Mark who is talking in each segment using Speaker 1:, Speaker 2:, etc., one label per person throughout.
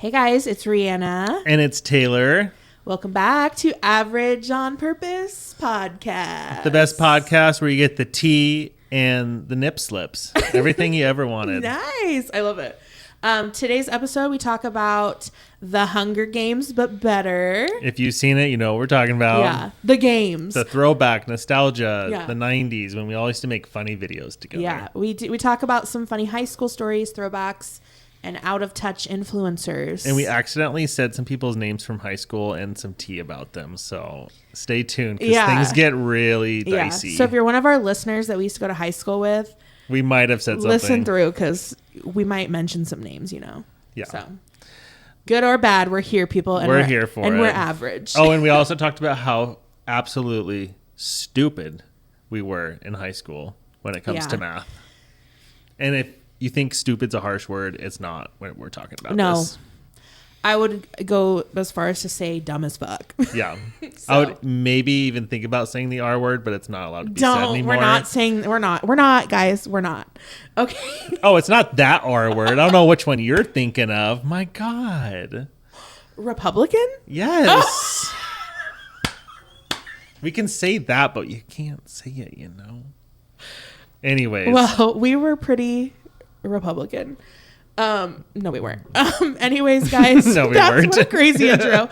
Speaker 1: Hey guys, it's Reanna.
Speaker 2: And it's Taylor.
Speaker 1: Welcome back to Average on Purpose podcast.
Speaker 2: The best podcast where you get the tea and the nip slips. Everything you ever wanted.
Speaker 1: Nice. I love it. Today's episode, we talk about the Hunger Games, but better.
Speaker 2: If you've seen it, you know what we're talking about.
Speaker 1: Yeah, the games.
Speaker 2: The throwback, nostalgia,
Speaker 1: Yeah.
Speaker 2: the 90s when we all used to make funny videos together.
Speaker 1: Yeah, we talk about some funny high school stories, throwbacks, and out-of-touch influencers.
Speaker 2: And we accidentally said some people's names from high school and some tea about them. So stay tuned because things get really dicey.
Speaker 1: Yeah. So if you're one of our listeners that we used to go to high school with,
Speaker 2: we might have said something.
Speaker 1: listen through because we might mention some names, you know.
Speaker 2: Yeah.
Speaker 1: So good or bad, we're here, people. And
Speaker 2: we're here for it.
Speaker 1: And we're average.
Speaker 2: Oh, and we also talked about how absolutely stupid we were in high school when it comes to math. And if you think stupid's a harsh word, it's not when we're talking about this.
Speaker 1: I would go as far as to say dumb as fuck.
Speaker 2: Yeah.
Speaker 1: So.
Speaker 2: I would maybe even think about saying the R word, but it's not allowed to be said anymore.
Speaker 1: We're not, guys. We're not. Okay.
Speaker 2: Oh, it's not that R word. I don't know which one you're thinking of. My God.
Speaker 1: Republican?
Speaker 2: Yes. We can say that, but you can't say it, you know? Anyways.
Speaker 1: Well, we were pretty Republican. No, we weren't. Anyways, guys,
Speaker 2: no, we
Speaker 1: that's
Speaker 2: weren't.
Speaker 1: What a crazy intro.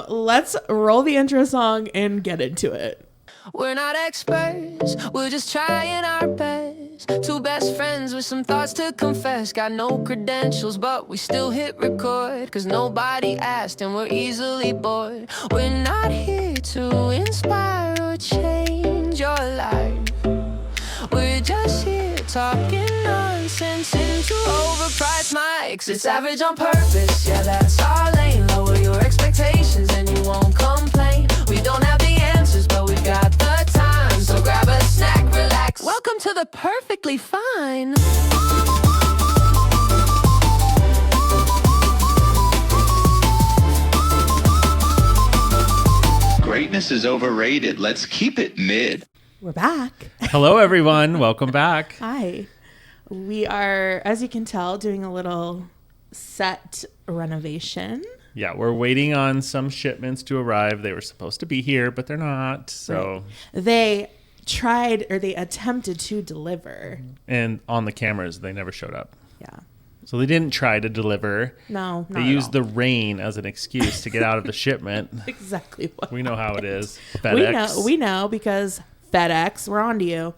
Speaker 1: Let's roll the intro song and get into it.
Speaker 3: We're not experts, we're just trying our best. Two best friends with some thoughts to confess. Got no credentials, but we still hit record. Cause nobody asked and we're easily bored. We're not here to inspire or change your life. We're just here talking nonsense into overpriced mics. It's average on purpose, yeah, that's our lane. Lower your expectations and you won't complain. We don't have the answers, but we got the time. So grab a snack, relax. Welcome to the perfectly fine.
Speaker 4: Greatness is overrated. Let's keep it mid.
Speaker 1: We're back.
Speaker 2: Hello, everyone. Welcome back.
Speaker 1: Hi. We are, as you can tell, doing a little set renovation.
Speaker 2: Yeah, we're waiting on some shipments to arrive. They were supposed to be here, but they're not. So
Speaker 1: They tried or they attempted to deliver.
Speaker 2: And on the cameras, they never showed up.
Speaker 1: Yeah.
Speaker 2: So they didn't try to deliver.
Speaker 1: No, not
Speaker 2: They used the rain as an excuse to get out of the shipment.
Speaker 1: exactly what
Speaker 2: We know how it is. FedEx.
Speaker 1: We know because FedEx, we're on to you.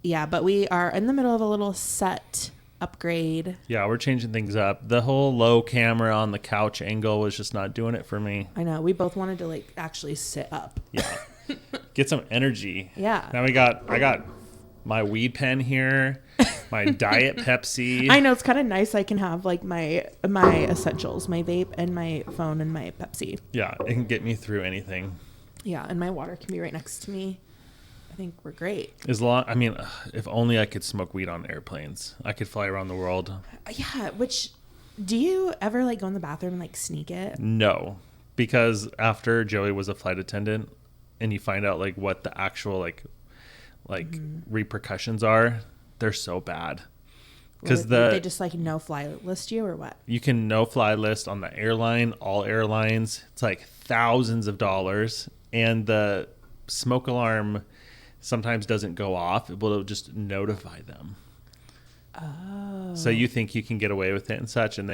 Speaker 1: Yeah, but we are in the middle of a little set upgrade.
Speaker 2: Yeah, we're changing things up. The whole low camera on the couch angle was just not doing it for me.
Speaker 1: I know. We both wanted to actually sit up.
Speaker 2: Yeah. Get some energy.
Speaker 1: Yeah.
Speaker 2: Now I got my weed pen here, my Diet Pepsi.
Speaker 1: I know, it's kind of nice. I can have my essentials, my vape and my phone and my Pepsi.
Speaker 2: Yeah, it can get me through anything.
Speaker 1: Yeah, and my water can be right next to me. I think we're great.
Speaker 2: If only I could smoke weed on airplanes. I could fly around the world.
Speaker 1: Yeah, do you ever go in the bathroom and sneak it?
Speaker 2: No, because after Joey was a flight attendant and you find out what the actual repercussions are, they're so bad. Because
Speaker 1: they just no fly list you or what?
Speaker 2: You can no fly list on the airline, all airlines. It's thousands of dollars. And the smoke alarm sometimes doesn't go off. It will just notify them. Oh. So you think you can get away with it and such, and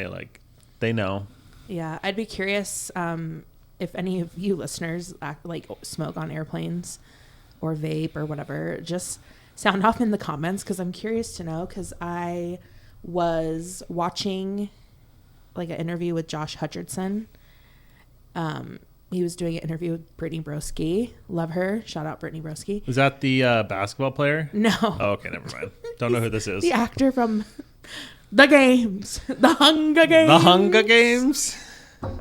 Speaker 2: they know.
Speaker 1: Yeah, I'd be curious if any of you listeners smoke on airplanes or vape or whatever. Just sound off in the comments because I'm curious to know. Because I was watching an interview with Josh Hutcherson. He was doing an interview with Brittany Broski. Love her. Shout out Brittany Broski.
Speaker 2: Is that the basketball player?
Speaker 1: No.
Speaker 2: Oh, okay, never mind. Don't know who this is.
Speaker 1: The actor from The Games. The Hunger Games.
Speaker 2: The Hunger Games.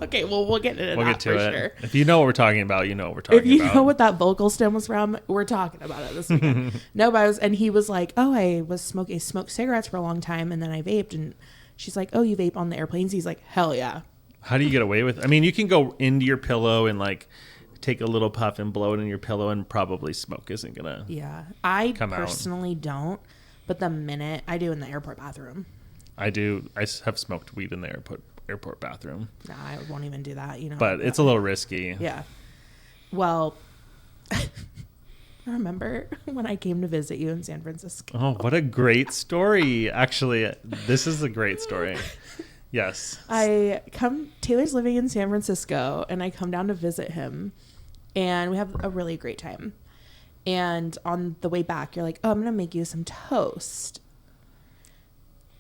Speaker 1: Okay, well, we'll get into that.
Speaker 2: We'll get to it.
Speaker 1: Sure.
Speaker 2: If you know what we're talking about, you know what we're talking about.
Speaker 1: If you know what that vocal stem was from, we're talking about it this weekend. No, but he was like, oh, I smoked cigarettes for a long time and then I vaped. And she's like, oh, you vape on the airplanes? He's like, hell yeah.
Speaker 2: How do you get away with it? I mean, you can go into your pillow and take a little puff and blow it in your pillow and probably smoke isn't going to
Speaker 1: Yeah. I
Speaker 2: come
Speaker 1: personally don't, but the minute I do in the airport bathroom.
Speaker 2: I do. I have smoked weed in the airport bathroom.
Speaker 1: Nah, I won't even do that.
Speaker 2: But it's a little risky.
Speaker 1: Yeah. Well, I remember when I came to visit you in San Francisco.
Speaker 2: Oh, what a great story. Actually, this is a great story. Yes.
Speaker 1: Taylor's living in San Francisco, and I come down to visit him, and we have a really great time. And on the way back, you're like, oh, I'm going to make you some toast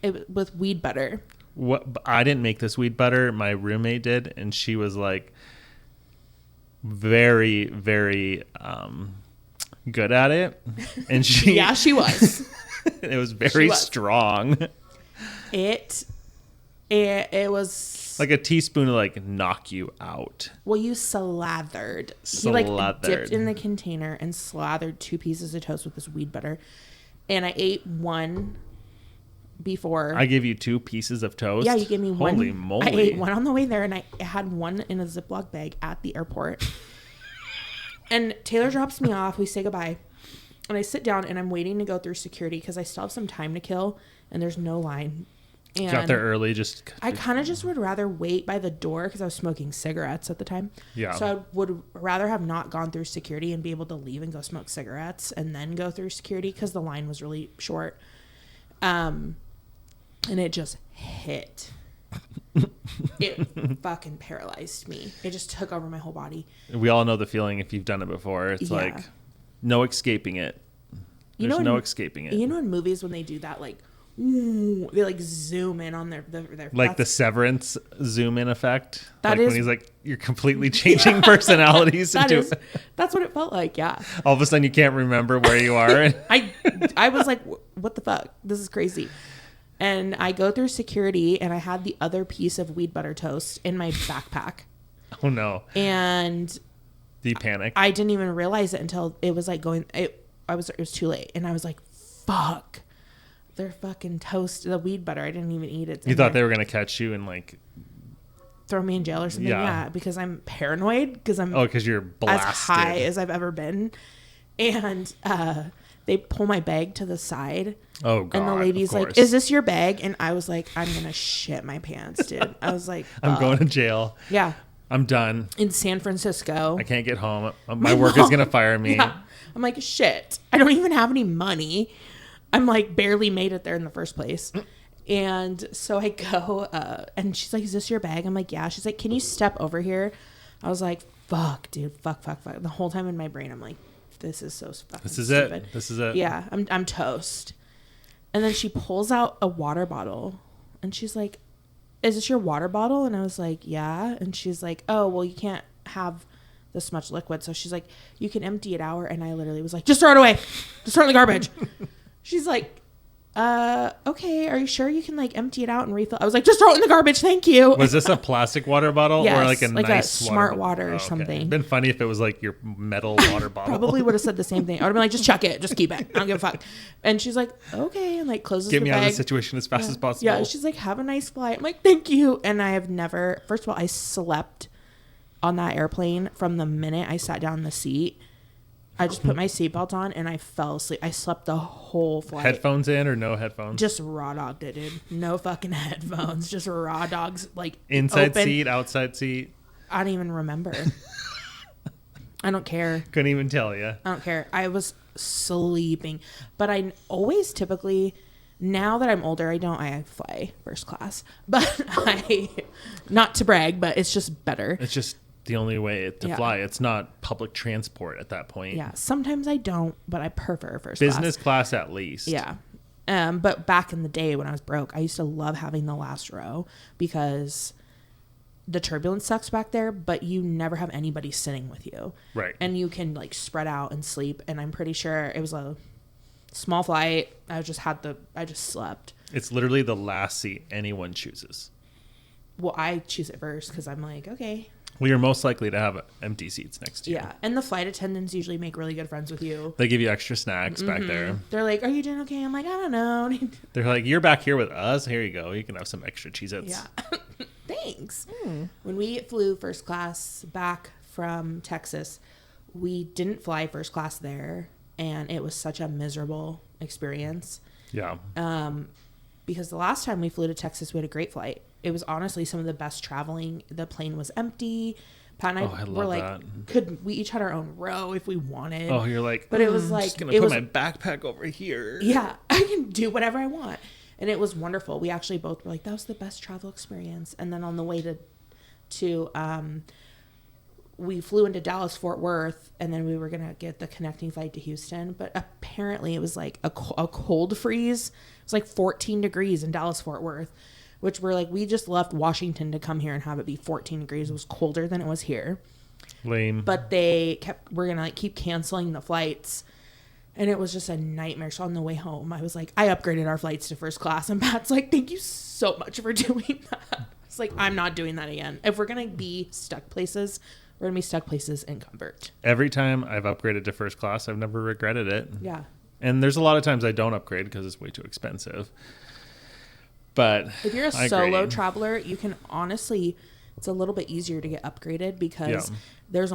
Speaker 1: with weed butter.
Speaker 2: What? I didn't make this weed butter. My roommate did, and she was like very, very good at it. And she
Speaker 1: yeah, she was.
Speaker 2: It was very strong.
Speaker 1: It was
Speaker 2: like a teaspoon to like knock you out.
Speaker 1: Well, you slathered. He like dipped in the container and slathered 2 pieces of toast with this weed butter. And I ate one before.
Speaker 2: I gave you 2 pieces of toast?
Speaker 1: Yeah, you gave me one.
Speaker 2: Holy moly.
Speaker 1: I ate one on the way there, and I had one in a Ziploc bag at the airport. And Taylor drops me off. We say goodbye. And I sit down, and I'm waiting to go through security because I still have some time to kill, and there's no line. And
Speaker 2: got there early.
Speaker 1: I kind of just would rather wait by the door because I was smoking cigarettes at the time.
Speaker 2: Yeah.
Speaker 1: So I would rather have not gone through security and be able to leave and go smoke cigarettes and then go through security because the line was really short. And it just hit. It fucking paralyzed me. It just took over my whole body.
Speaker 2: We all know the feeling if you've done it before. It's like no escaping it. There's no escaping it.
Speaker 1: You know in movies when they do that, like, ooh, they like zoom in on their
Speaker 2: like the Severance zoom in effect.
Speaker 1: That
Speaker 2: like
Speaker 1: is,
Speaker 2: when he's like, you're completely changing personalities.
Speaker 1: That's what it felt like. Yeah.
Speaker 2: All of a sudden you can't remember where you are.
Speaker 1: I was like, what the fuck? This is crazy. And I go through security, and I had the other piece of weed butter toast in my backpack.
Speaker 2: Oh no.
Speaker 1: And
Speaker 2: the panic.
Speaker 1: I didn't even realize it until it was like it was too late, and I was like, fuck. They're fucking toast the weed butter. I didn't even eat it.
Speaker 2: You thought they were gonna catch you and like
Speaker 1: throw me in jail or something? Yeah, because I'm paranoid because
Speaker 2: you're blasted.
Speaker 1: As high as I've ever been, and they pull my bag to the side.
Speaker 2: Oh god!
Speaker 1: And the lady's like, "Is this your bag?" And I was like, "I'm gonna shit my pants, dude." I was like,
Speaker 2: "I'm going to jail."
Speaker 1: Yeah.
Speaker 2: I'm done.
Speaker 1: In San Francisco.
Speaker 2: I can't get home. My work is gonna fire me.
Speaker 1: Yeah. I'm like, shit. I don't even have any money. I'm like barely made it there in the first place. And so I go, and she's like, is this your bag? I'm like, yeah. She's like, can you step over here? I was like, fuck, dude. Fuck. The whole time in my brain, I'm like, this is so fucking stupid.
Speaker 2: This is it.
Speaker 1: Yeah, I'm toast. And then she pulls out a water bottle, and she's like, is this your water bottle? And I was like, yeah. And she's like, oh, well, you can't have this much liquid. So she's like, you can empty it out. And I literally was like, just throw it away. Just throw it in the garbage. She's like, okay, are you sure you can like empty it out and refill? I was like, just throw it in the garbage. Thank you.
Speaker 2: Was this a plastic water bottle
Speaker 1: yes,
Speaker 2: or like a nice
Speaker 1: smart water or something?
Speaker 2: It'd been funny if it was like your metal water bottle.
Speaker 1: Probably would have said the same thing. I would have been like, just chuck it. Just keep it. I don't give a fuck. And she's like, okay. And like closes the bag.
Speaker 2: Get me out of the situation as fast as possible.
Speaker 1: Yeah. She's like, have a nice flight. I'm like, thank you. And I have never, first of all, I slept on that airplane from the minute I sat down in the seat. I just put my seatbelt on and I fell asleep. I slept the whole flight.
Speaker 2: Headphones in or no headphones?
Speaker 1: Just raw dogged it, dude. No fucking headphones. Just raw dogs. Like
Speaker 2: inside seat, outside seat.
Speaker 1: I don't even remember. I don't care.
Speaker 2: Couldn't even tell you.
Speaker 1: I don't care. I was sleeping. But I always typically, now that I'm older, I fly first class. But not to brag, but it's just better.
Speaker 2: It's just the only way to fly. It's not public transport at that point.
Speaker 1: Yeah. Sometimes I don't, but I prefer first
Speaker 2: business class at least.
Speaker 1: Yeah. But back in the day when I was broke, I used to love having the last row because the turbulence sucks back there, but you never have anybody sitting with you.
Speaker 2: Right.
Speaker 1: And you can like spread out and sleep. And I'm pretty sure it was a small flight. I just slept.
Speaker 2: It's literally the last seat anyone chooses.
Speaker 1: Well, I choose it first because I'm like, okay.
Speaker 2: Well, you're most likely to have empty seats next to you.
Speaker 1: Yeah. And the flight attendants usually make really good friends with you.
Speaker 2: They give you extra snacks back there.
Speaker 1: They're like, are you doing okay? I'm like, I don't know.
Speaker 2: They're like, you're back here with us. Here you go. You can have some extra Cheez-Its.
Speaker 1: Yeah. Thanks. When we flew first class back from Texas, we didn't fly first class there. And it was such a miserable experience.
Speaker 2: Yeah.
Speaker 1: because the last time we flew to Texas, we had a great flight. It was honestly some of the best traveling. The plane was empty. Pat and I were like, we each had our own row if we wanted.
Speaker 2: Oh, you're like,
Speaker 1: but it was like,
Speaker 2: just gonna put my backpack over here.
Speaker 1: Yeah, I can do whatever I want. And it was wonderful. We actually both were like, that was the best travel experience. And then on the way to we flew into Dallas, Fort Worth, and then we were going to get the connecting flight to Houston. But apparently it was like a cold freeze. It was like 14 degrees in Dallas, Fort Worth, which we're like, we just left Washington to come here and have it be 14 degrees. It was colder than it was here.
Speaker 2: Lame.
Speaker 1: But we're going to like keep canceling the flights. And it was just a nightmare. So on the way home, I was like, I upgraded our flights to first class. And Pat's like, thank you so much for doing that. It's like, I'm not doing that again. If we're going to be stuck places, we're going to be stuck places in comfort.
Speaker 2: Every time I've upgraded to first class, I've never regretted it.
Speaker 1: Yeah.
Speaker 2: And there's a lot of times I don't upgrade because it's way too expensive. But
Speaker 1: if you're a solo traveler, you can honestly, it's a little bit easier to get upgraded because there's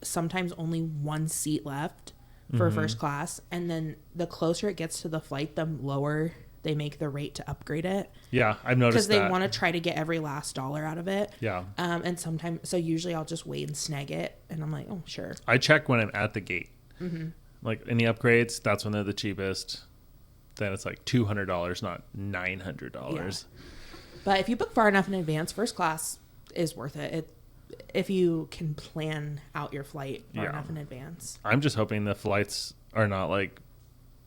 Speaker 1: sometimes only one seat left for first class. And then the closer it gets to the flight, the lower they make the rate to upgrade it.
Speaker 2: Yeah, I've noticed that.
Speaker 1: Because they want to try to get every last dollar out of it.
Speaker 2: Yeah.
Speaker 1: And sometimes, so usually I'll just wait and snag it. And I'm like, oh, sure.
Speaker 2: I check when I'm at the gate. Like any upgrades, that's when they're the cheapest. Then it's like $200, not $900.
Speaker 1: Yeah. But if you book far enough in advance, first class is worth it. If you can plan out your flight far enough in advance.
Speaker 2: I'm just hoping the flights are not like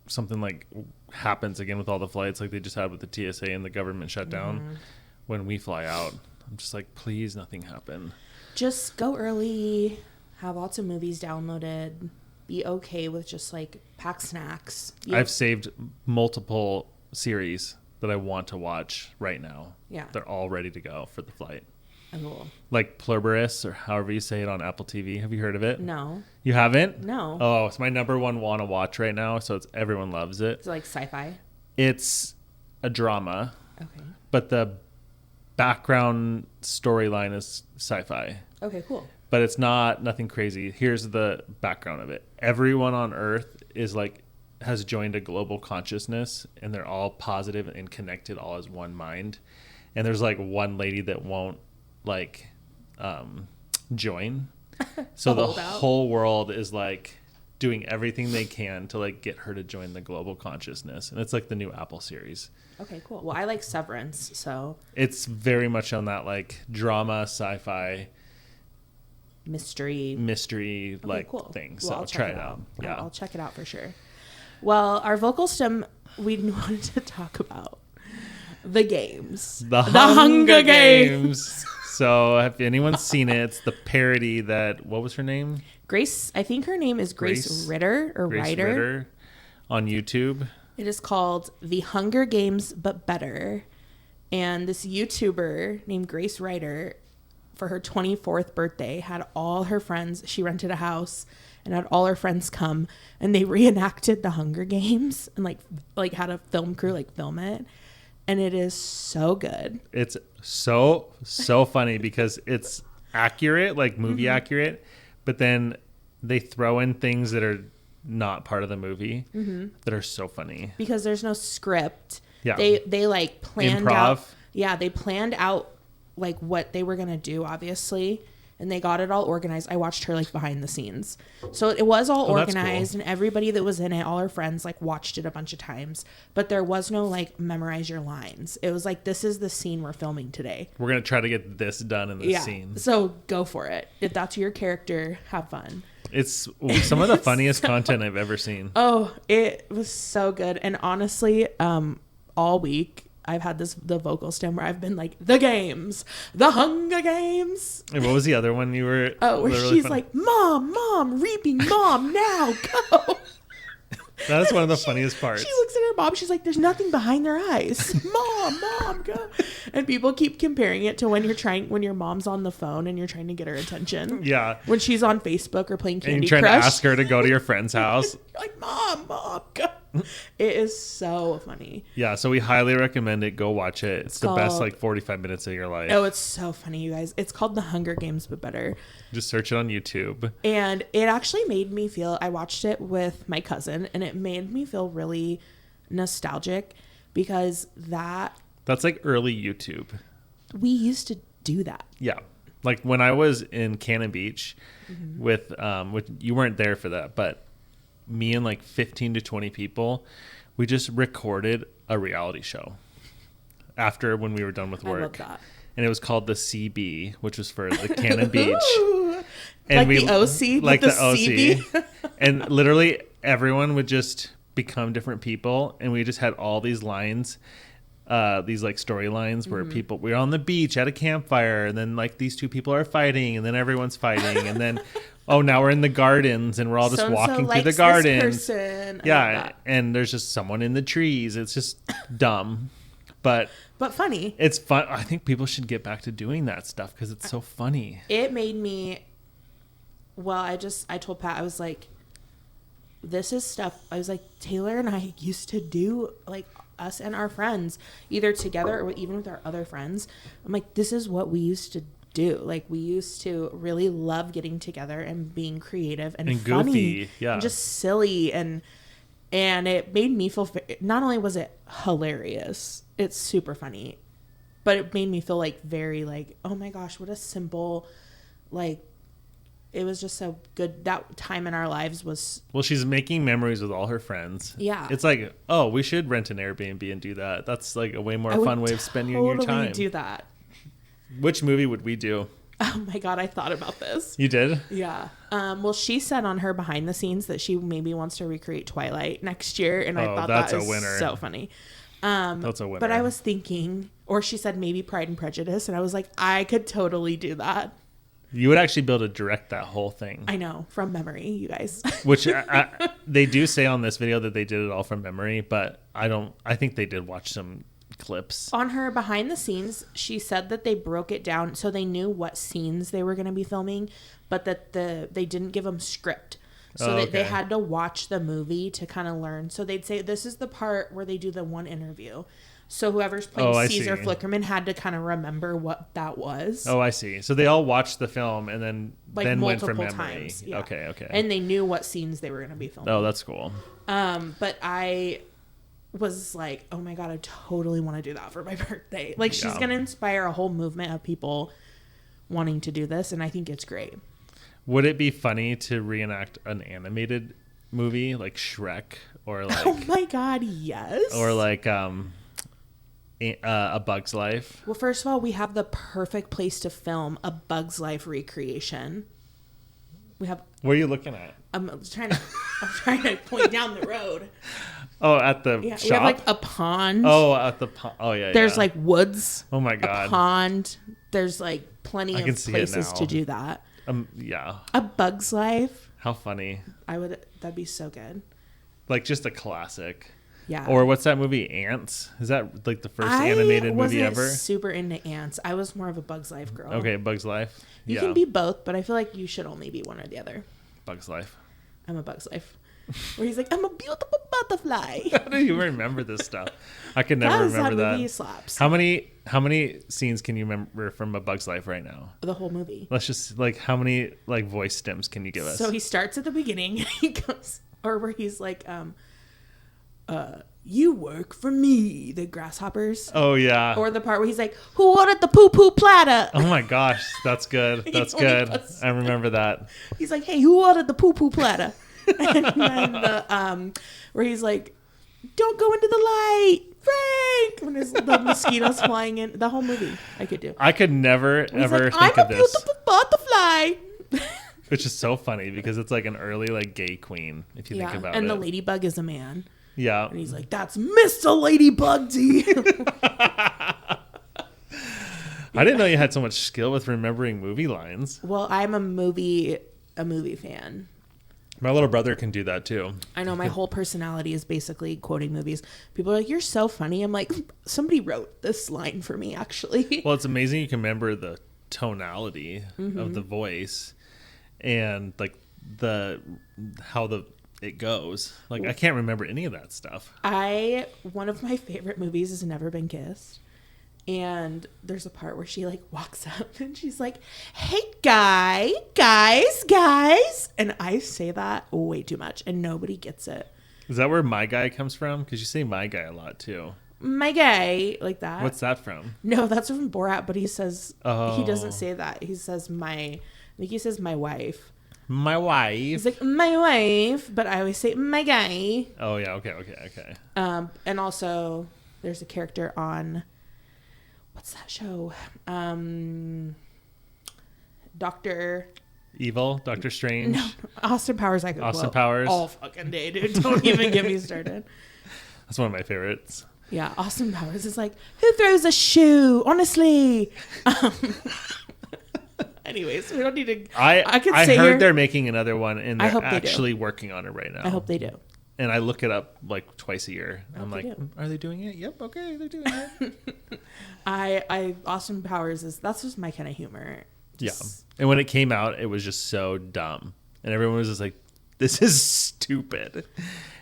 Speaker 2: something like happens again with all the flights like they just had with the TSA and the government shutdown when we fly out. I'm just like, please, nothing happen.
Speaker 1: Just go early, have lots of movies downloaded, be okay with just like pack snacks.
Speaker 2: I've saved multiple series that I want to watch right now.
Speaker 1: Yeah.
Speaker 2: They're all ready to go for the flight.
Speaker 1: Cool.
Speaker 2: Like Plurberus, or however you say it on Apple TV. Have you heard of it?
Speaker 1: No.
Speaker 2: You haven't?
Speaker 1: No.
Speaker 2: Oh, it's my number one want to watch right now. So everyone loves it.
Speaker 1: It's like sci-fi.
Speaker 2: It's a drama.
Speaker 1: Okay.
Speaker 2: But the background storyline is sci-fi.
Speaker 1: Okay, cool.
Speaker 2: But it's nothing crazy. Here's the background of it. Everyone on Earth has joined a global consciousness, and they're all positive and connected all as one mind. And there's like one lady that won't join. So the whole world is like doing everything they can to like get her to join the global consciousness. And it's like the new Apple series.
Speaker 1: Okay, cool. Well, I like Severance, so
Speaker 2: it's very much on that like drama, sci-fi,
Speaker 1: mystery
Speaker 2: thing. So
Speaker 1: I'll
Speaker 2: try it out. Yeah,
Speaker 1: I'll check it out for sure. Well, our vocal stem, we wanted to talk about the games.
Speaker 2: The Hunger Games. So if anyone's seen it, it's the parody that, what was her name?
Speaker 1: Grace, I think her name is Grace Ritter or Ryder.
Speaker 2: Ritter on YouTube.
Speaker 1: It is called The Hunger Games, but better. And this YouTuber named Grace Ryder, for her 24th birthday, had all her friends, she rented a house and had all her friends come, and they reenacted the Hunger Games and like had a film crew like film it. And it is so good. It's
Speaker 2: so funny because it's accurate, like movie accurate, but then they throw in things that are not part of the movie that are so funny.
Speaker 1: Because there's no script.
Speaker 2: Yeah.
Speaker 1: They like planned
Speaker 2: Improv.
Speaker 1: out. Yeah, they planned out like what they were going to do, obviously. And they got it all organized. I watched her like behind the scenes. So it was all organized, cool. And everybody that was in it, all her friends, like watched it a bunch of times. But there was no like memorize your lines. It was like, this is the scene we're filming today.
Speaker 2: We're going to try to get this done in this scene.
Speaker 1: So go for it. If that's your character, have fun.
Speaker 2: It's some of the funniest content I've ever seen. Oh,
Speaker 1: it was so good. And honestly, all week I've had the vocal stem where I've been like, the games, the Hunger Games.
Speaker 2: And what was the other one you were?
Speaker 1: Where she's like, Mom, reaping, Mom, now, go.
Speaker 2: That's one of the funniest parts.
Speaker 1: She looks at her mom. She's like, there's nothing behind their eyes. Mom, go. And people keep comparing it to when your mom's on the phone and you're trying to get her attention.
Speaker 2: Yeah.
Speaker 1: When she's on Facebook or playing Candy Crush.
Speaker 2: And you're trying to ask her to go to your friend's house.
Speaker 1: You're like, Mom, go. It is so funny.
Speaker 2: Yeah, so we highly recommend it. Go watch it. It's the best like 45 minutes of your life.
Speaker 1: Oh, it's so funny, you guys. It's called The Hunger Games, but better.
Speaker 2: Just search it on YouTube.
Speaker 1: And it actually made me feel, I watched it with my cousin, and it made me feel really nostalgic because
Speaker 2: that's like early YouTube.
Speaker 1: we used to do that.
Speaker 2: Yeah. Like when I was in Cannon Beach with you weren't there for that, but me and like 15 to 20 people, we just recorded a reality show after when we were done with work.
Speaker 1: I love that.
Speaker 2: And it was called the CB, which was for the Cannon Beach.
Speaker 1: And like the OC,
Speaker 2: like
Speaker 1: the
Speaker 2: OC.
Speaker 1: CB.
Speaker 2: And literally everyone would just become different people. And we just had all these lines, these like storylines where we're on the beach at a campfire. And then like these two people are fighting. And then everyone's fighting. And then, oh, now we're in the gardens. And we're all just walking through the gardens. Yeah. And there's just someone in the trees. It's just dumb. But
Speaker 1: funny.
Speaker 2: It's fun. I think people should get back to doing that stuff because it's so funny.
Speaker 1: It made me. Well, I told Pat, I was like, this is stuff. I was like, Taylor and I used to do, like, us and our friends, either together or even with our other friends. I'm like, this is what we used to do. Like, we used to really love getting together and being creative and funny,
Speaker 2: goofy, yeah,
Speaker 1: and just silly, and it made me feel. Not only was it hilarious, it's super funny, but it made me feel like very like, oh my gosh, what a simple, like, it was just so good. That time in our lives was.
Speaker 2: Well, she's making memories with all her friends.
Speaker 1: Yeah.
Speaker 2: It's like, oh, we should rent an Airbnb and do that. That's like a way more fun way of spending your time.
Speaker 1: Totally do that.
Speaker 2: Which movie would we do?
Speaker 1: Oh my God, I thought about this.
Speaker 2: You did?
Speaker 1: Yeah. Well, she said on her behind the scenes that she maybe wants to recreate Twilight next year, and I thought that was
Speaker 2: winner.
Speaker 1: So funny.
Speaker 2: That's a winner.
Speaker 1: But I was thinking, or she said maybe Pride and Prejudice, and I was like, I could totally do that.
Speaker 2: You would actually be able to direct that whole thing.
Speaker 1: I know, from memory, you guys.
Speaker 2: Which they do say on this video that they did it all from memory, but I think they did watch some clips.
Speaker 1: On her behind the scenes, she said that they broke it down so they knew what scenes they were going to be filming, but that they didn't give them script. So they had to watch the movie to kind of learn. So they'd say, this is the part where they do the one interview. So whoever's playing Caesar Flickerman had to kind of remember what that was.
Speaker 2: Oh, I see. So they all watched the film and then went from memory.
Speaker 1: Times, yeah.
Speaker 2: Okay.
Speaker 1: And they knew what scenes they were going to be filming.
Speaker 2: Oh, that's cool.
Speaker 1: But I was like, oh my God, I totally want to do that for my birthday. Like, she's going to inspire a whole movement of people wanting to do this, and I think it's great.
Speaker 2: Would it be funny to reenact an animated movie like Shrek or like?
Speaker 1: Oh my God, yes.
Speaker 2: Or like A Bug's Life.
Speaker 1: Well, first of all, we have the perfect place to film a Bug's Life recreation. We have.
Speaker 2: What are you looking at?
Speaker 1: I'm trying to point down the road.
Speaker 2: Oh, at the shop?
Speaker 1: We have like a pond.
Speaker 2: Oh, at the pond. Oh, yeah.
Speaker 1: There's like woods.
Speaker 2: Oh my God.
Speaker 1: A pond. There's like plenty of places to do that.
Speaker 2: Yeah.
Speaker 1: A Bug's Life.
Speaker 2: How funny.
Speaker 1: That'd be so good.
Speaker 2: Like just a classic.
Speaker 1: Yeah.
Speaker 2: Or what's that movie, Ants? Is that like the first animated movie ever?
Speaker 1: I wasn't super into Ants. I was more of a Bug's Life girl.
Speaker 2: Okay, Bug's Life.
Speaker 1: You can be both, but I feel like you should only be one or the other.
Speaker 2: Bug's Life.
Speaker 1: I'm a Bug's Life. Where he's like, I'm a beautiful butterfly.
Speaker 2: How do you remember this stuff? I could never remember that.
Speaker 1: Movie slaps.
Speaker 2: How many scenes can you remember from A Bug's Life right now?
Speaker 1: The whole movie.
Speaker 2: Let's just like, how many like voice stems can you give us?
Speaker 1: So he starts at the beginning and he goes, or where he's like, you work for me, the grasshoppers.
Speaker 2: Oh yeah.
Speaker 1: Or the part where he's like, who ordered the poo poo platter?
Speaker 2: Oh my gosh, that's good. That's good. I remember that.
Speaker 1: He's like, hey, who ordered the poo poo platter? And then the where he's like, don't go into the light, Frank, when the mosquitoes flying in. The whole movie I could do.
Speaker 2: I could never ever
Speaker 1: like,
Speaker 2: think of this.
Speaker 1: I'm a beautiful butterfly.
Speaker 2: Which is so funny because it's like an early like gay queen if you think about it.
Speaker 1: And the ladybug is a man.
Speaker 2: Yeah.
Speaker 1: And he's like, that's Mr. Ladybug D.
Speaker 2: I didn't know you had so much skill with remembering movie lines.
Speaker 1: Well, I'm a movie fan.
Speaker 2: My little brother can do that too.
Speaker 1: I know, my whole personality is basically quoting movies. People are like, you're so funny. I'm like, somebody wrote this line for me, actually.
Speaker 2: Well, it's amazing you can remember the tonality of the voice and like it goes. Like, I can't remember any of that stuff.
Speaker 1: One of my favorite movies has Never Been Kissed. And there's a part where she like walks up and she's like, hey, guys. And I say that way too much and nobody gets it.
Speaker 2: Is that where my guy comes from? Because you say my guy a lot too.
Speaker 1: my guy, like that.
Speaker 2: What's that from?
Speaker 1: No, that's from Borat, but he says,
Speaker 2: Oh.
Speaker 1: he doesn't say that. He says I think he says my wife.
Speaker 2: My wife.
Speaker 1: He's like, my wife, but I always say my guy.
Speaker 2: Oh, yeah. Okay.
Speaker 1: And also, there's a character on, what's that show? Doctor Strange. No, Austin Powers.
Speaker 2: Powers.
Speaker 1: All fucking day, dude. Don't even get me started.
Speaker 2: That's one of my favorites.
Speaker 1: Yeah, Austin Powers is like, who throws a shoe? Honestly. Anyways, we don't need to.
Speaker 2: I heard they're making another one, and they're actually working on it right now.
Speaker 1: I hope they do.
Speaker 2: And I look it up like twice a year. I'm like, are they doing it? Yep. Okay, they're doing it.
Speaker 1: Austin Powers that's just my kind of humor.
Speaker 2: Yeah. And when it came out, it was just so dumb, and everyone was just like, "This is stupid."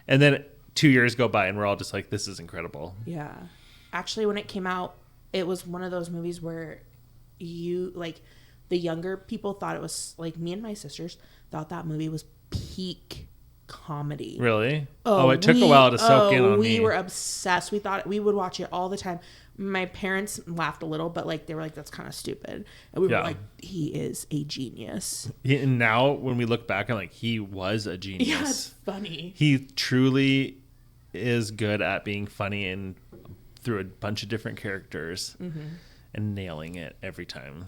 Speaker 2: And then 2 years go by, and we're all just like, "This is incredible."
Speaker 1: Yeah. Actually, when it came out, it was one of those movies where the younger people thought it was, like, me and my sisters thought that movie was peak comedy.
Speaker 2: Really? Oh, it took a while to soak in on me.
Speaker 1: We were obsessed. We thought we would watch it all the time. My parents laughed a little, but like they were like, "That's kind of stupid," and we were like, "He is a genius."
Speaker 2: And now, when we look back, I'm like, he was a genius.
Speaker 1: Yeah, it's funny.
Speaker 2: He truly is good at being funny and through a bunch of different characters and nailing it every time.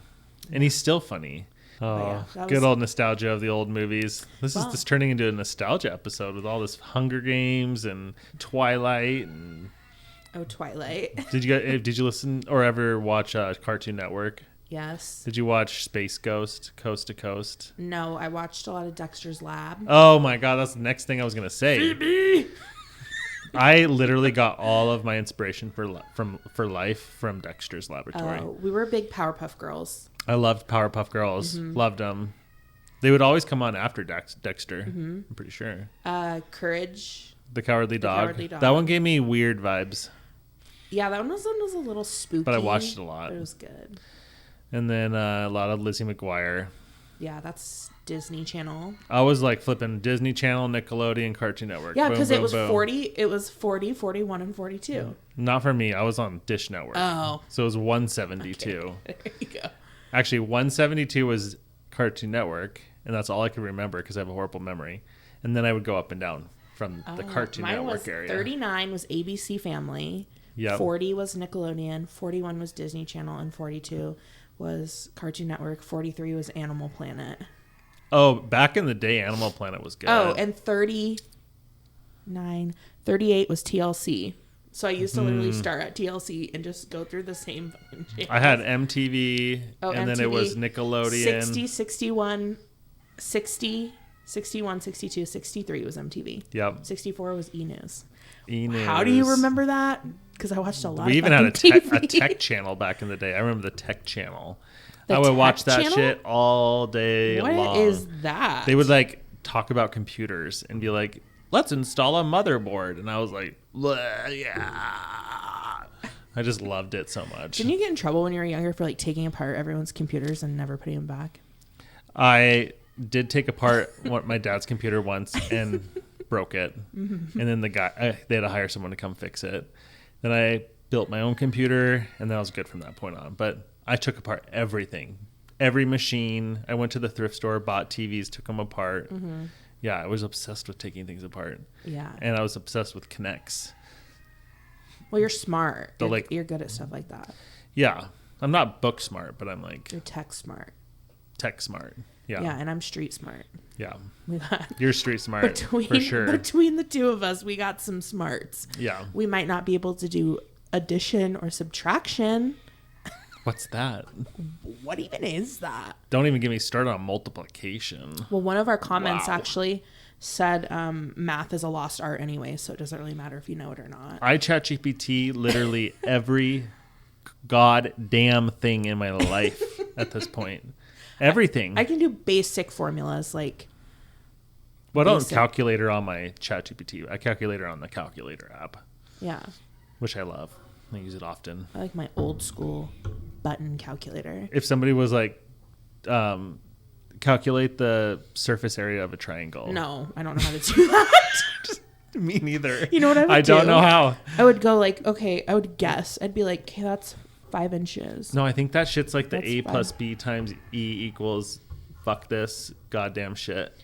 Speaker 2: And he's still funny. Oh, good old nostalgia of the old movies. This is just turning into a nostalgia episode with all this Hunger Games and Twilight and.
Speaker 1: Oh, Twilight.
Speaker 2: Did you listen or ever watch Cartoon Network?
Speaker 1: Yes.
Speaker 2: Did you watch Space Ghost, Coast to Coast?
Speaker 1: No, I watched a lot of Dexter's Lab.
Speaker 2: Oh my God, that's the next thing I was gonna say. Phoebe! I literally got all of my inspiration for life from Dexter's Laboratory.
Speaker 1: Oh, we were big Powerpuff Girls.
Speaker 2: I loved Powerpuff Girls. Loved them. They would always come on after Dexter. I'm pretty sure.
Speaker 1: Courage.
Speaker 2: The Cowardly Dog. That one gave me weird vibes.
Speaker 1: Yeah, that one was a little spooky.
Speaker 2: But I watched it a lot.
Speaker 1: But it was good.
Speaker 2: And then a lot of Lizzie McGuire.
Speaker 1: Yeah, that's Disney Channel.
Speaker 2: I was like flipping Disney Channel, Nickelodeon, Cartoon Network.
Speaker 1: Yeah, because it was 40. It was 40, 41, and 42.
Speaker 2: Not for me. I was on Dish Network.
Speaker 1: Oh.
Speaker 2: So it was 172.
Speaker 1: Okay. There you go.
Speaker 2: Actually, 172 was Cartoon Network, and that's all I could remember because I have a horrible memory. And then I would go up and down from the Cartoon Network area.
Speaker 1: 39 was ABC Family.
Speaker 2: Yep.
Speaker 1: 40 was Nickelodeon. 41 was Disney Channel, and 42 was Cartoon Network. 43 was Animal Planet.
Speaker 2: Oh, back in the day, Animal Planet was good.
Speaker 1: Oh, and 38 was TLC. So I used to literally start at TLC and just go through the same fucking channels.
Speaker 2: I had MTV, and then it was Nickelodeon.
Speaker 1: 60, 61, 60, 61, 62, 63 was MTV.
Speaker 2: Yep.
Speaker 1: 64 was E-News.
Speaker 2: E-News.
Speaker 1: How do you remember that? Because I watched a lot
Speaker 2: We
Speaker 1: of
Speaker 2: even had a
Speaker 1: TV.
Speaker 2: tech channel back in the day. I remember the tech channel. I would watch that shit all day long.
Speaker 1: What is that?
Speaker 2: They would like talk about computers and be like, let's install a motherboard. And I was like, yeah. I just loved it so much.
Speaker 1: Didn't you get in trouble when you were younger for like taking apart everyone's computers and never putting them back?
Speaker 2: I did take apart my dad's computer once and broke it. And then they had to hire someone to come fix it. Then I built my own computer, and then I was good from that point on. But I took apart everything, every machine. I went to the thrift store, bought TVs, took them apart. Yeah, I was obsessed with taking things apart.
Speaker 1: Yeah.
Speaker 2: And I was obsessed with Connects.
Speaker 1: Well, you're smart.
Speaker 2: So,
Speaker 1: you're good at stuff like that.
Speaker 2: Yeah. I'm not book smart, but I'm like...
Speaker 1: You're tech smart.
Speaker 2: Tech smart. Yeah.
Speaker 1: Yeah, and I'm street smart.
Speaker 2: Yeah.
Speaker 1: We got
Speaker 2: You're street smart, for sure.
Speaker 1: Between the two of us, we got some smarts.
Speaker 2: Yeah.
Speaker 1: We might not be able to do addition or subtraction.
Speaker 2: What's that?
Speaker 1: What even is that?
Speaker 2: Don't even get me started on multiplication.
Speaker 1: Well, one of our comments actually said math is a lost art anyway, so it doesn't really matter if you know it or not.
Speaker 2: I ChatGPT literally every goddamn thing in my life at this point. Everything.
Speaker 1: I can do basic formulas like...
Speaker 2: Well, I don't calculator on my ChatGPT. I calculator on the calculator app.
Speaker 1: Yeah.
Speaker 2: Which I love. I use it often.
Speaker 1: I like my old school button calculator.
Speaker 2: If somebody was like, calculate the surface area of a triangle.
Speaker 1: No, I don't know how to do that.
Speaker 2: Me neither.
Speaker 1: You know what I would do?
Speaker 2: I don't know how.
Speaker 1: I would go like, okay, I would guess. I'd be like, okay, that's 5 inches.
Speaker 2: No, I think that shit's like the
Speaker 1: That's
Speaker 2: A plus
Speaker 1: fine.
Speaker 2: B times E equals fuck this goddamn shit.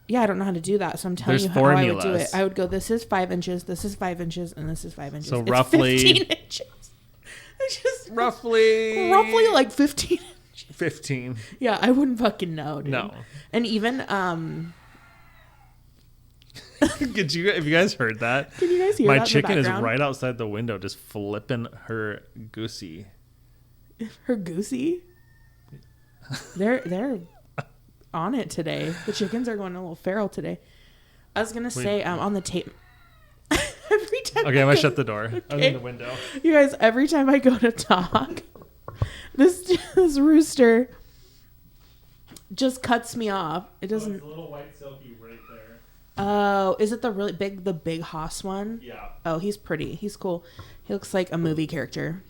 Speaker 1: Yeah, I don't know how to do that, so I'm telling
Speaker 2: There's
Speaker 1: you how I would do
Speaker 2: formulas.
Speaker 1: it. I would go, this is 5 inches, this is 5 inches, and this is 5 inches.
Speaker 2: So
Speaker 1: It's
Speaker 2: roughly
Speaker 1: 15 inches. It's just
Speaker 2: roughly
Speaker 1: like 15 inches.
Speaker 2: 15.
Speaker 1: Yeah, I wouldn't fucking know, dude.
Speaker 2: No.
Speaker 1: And even
Speaker 2: Have you guys heard that?
Speaker 1: can you guys hear
Speaker 2: My
Speaker 1: that in the
Speaker 2: chicken is
Speaker 1: background?
Speaker 2: right outside the window just flipping her goosey.
Speaker 1: Her goosey. They're on it today. The chickens are going a little feral today. I was gonna say on the tape. Every time.
Speaker 2: Okay, I'm gonna shut the door. I'm
Speaker 1: Okay.
Speaker 2: in the window.
Speaker 1: You guys, every time I go to talk, this rooster just cuts me off. It doesn't.
Speaker 2: It's a little white silky right there.
Speaker 1: Oh, is it the big hoss one?
Speaker 2: Yeah.
Speaker 1: Oh, he's pretty. He's cool. He looks like a movie character.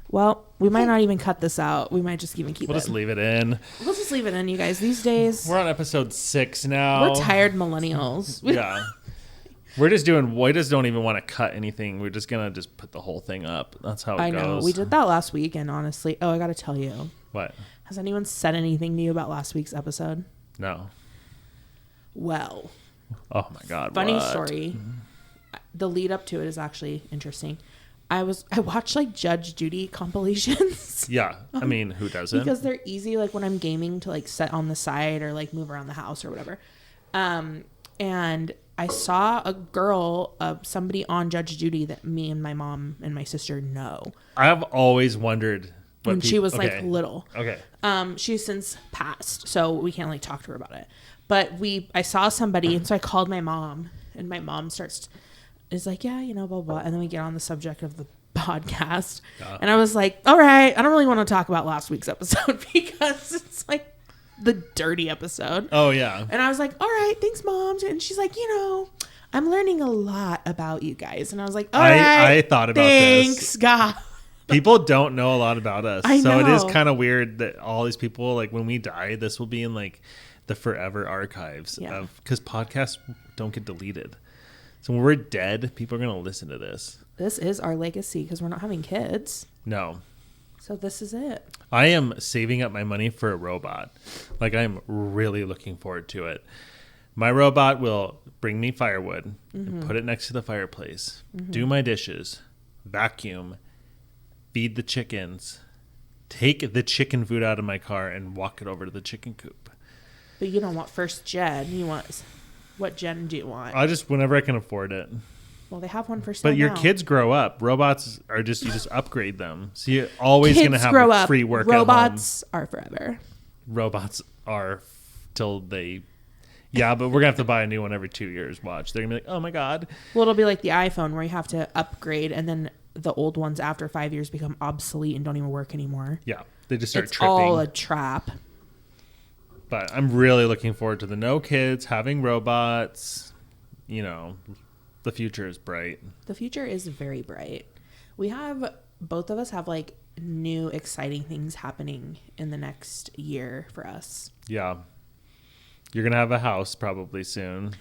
Speaker 1: Well, we might not even cut this out. We might just even keep
Speaker 2: We'll
Speaker 1: it.
Speaker 2: just leave it in.
Speaker 1: We'll just leave it in, you guys. These days,
Speaker 2: We're on episode 6 now.
Speaker 1: we're tired millennials.
Speaker 2: Yeah. We just don't even want to cut anything. We're just gonna just put the whole thing up. That's how it
Speaker 1: I
Speaker 2: goes.
Speaker 1: know. We did that last week, and honestly, I got to tell you.
Speaker 2: What?
Speaker 1: Has anyone said anything to you about last week's episode?
Speaker 2: No.
Speaker 1: Well,
Speaker 2: Oh my god.
Speaker 1: funny
Speaker 2: what?
Speaker 1: story. The lead up to it is actually interesting. I watched like Judge Judy compilations.
Speaker 2: Yeah. I mean, who doesn't?
Speaker 1: Because they're easy, like when I'm gaming, to like set on the side or like move around the house or whatever. And I saw a girl, somebody on Judge Judy that me and my mom and my sister know.
Speaker 2: I've always wondered
Speaker 1: When she was like
Speaker 2: okay.
Speaker 1: little.
Speaker 2: Okay.
Speaker 1: She's since passed, so we can't like talk to her about it. But I saw somebody, and so I called my mom, and my mom is like, yeah, you know, blah, blah. And then we get on the subject of the podcast. And I was like, all right, I don't really want to talk about last week's episode because it's like the dirty episode.
Speaker 2: Oh yeah.
Speaker 1: And I was like, all right, thanks, Mom. And she's like, you know, I'm learning a lot about you guys. And I was like, all right.
Speaker 2: I thought about
Speaker 1: thanks,
Speaker 2: this.
Speaker 1: God.
Speaker 2: People don't know a lot about us.
Speaker 1: I
Speaker 2: So it is
Speaker 1: know.
Speaker 2: kind of weird that all these people, like when we die, this will be in like the forever archives
Speaker 1: Yeah.
Speaker 2: because podcasts don't get deleted. So when we're dead, people are going to listen to this.
Speaker 1: This is our legacy because we're not having kids.
Speaker 2: No.
Speaker 1: So this is it.
Speaker 2: I am saving up my money for a robot. Like I'm really looking forward to it. My robot will bring me firewood and put it next to the fireplace, do my dishes, vacuum, feed the chickens, take the chicken food out of my car and walk it over to the chicken coop.
Speaker 1: But you don't want first gen. You want, what gen do you want?
Speaker 2: I just, whenever I can afford it.
Speaker 1: Well, they have one for sale
Speaker 2: But your
Speaker 1: now.
Speaker 2: kids grow up. Robots are just, you just upgrade them. So you're always going to
Speaker 1: Kids
Speaker 2: have
Speaker 1: grow up.
Speaker 2: free work
Speaker 1: Robots are forever.
Speaker 2: at home. Robots are till they, yeah, but we're going to have to buy a new one every 2 years. Watch. They're going to be like, oh my God.
Speaker 1: Well, it'll be like the iPhone where you have to upgrade and then the old ones after 5 years become obsolete and don't even work anymore.
Speaker 2: Yeah. They just start
Speaker 1: It's
Speaker 2: tripping.
Speaker 1: all a trap.
Speaker 2: But I'm really looking forward to the no kids, having robots. You know, the future is bright.
Speaker 1: The future is very bright. Both of us have like new exciting things happening in the next year for us.
Speaker 2: Yeah. You're going to have a house probably soon.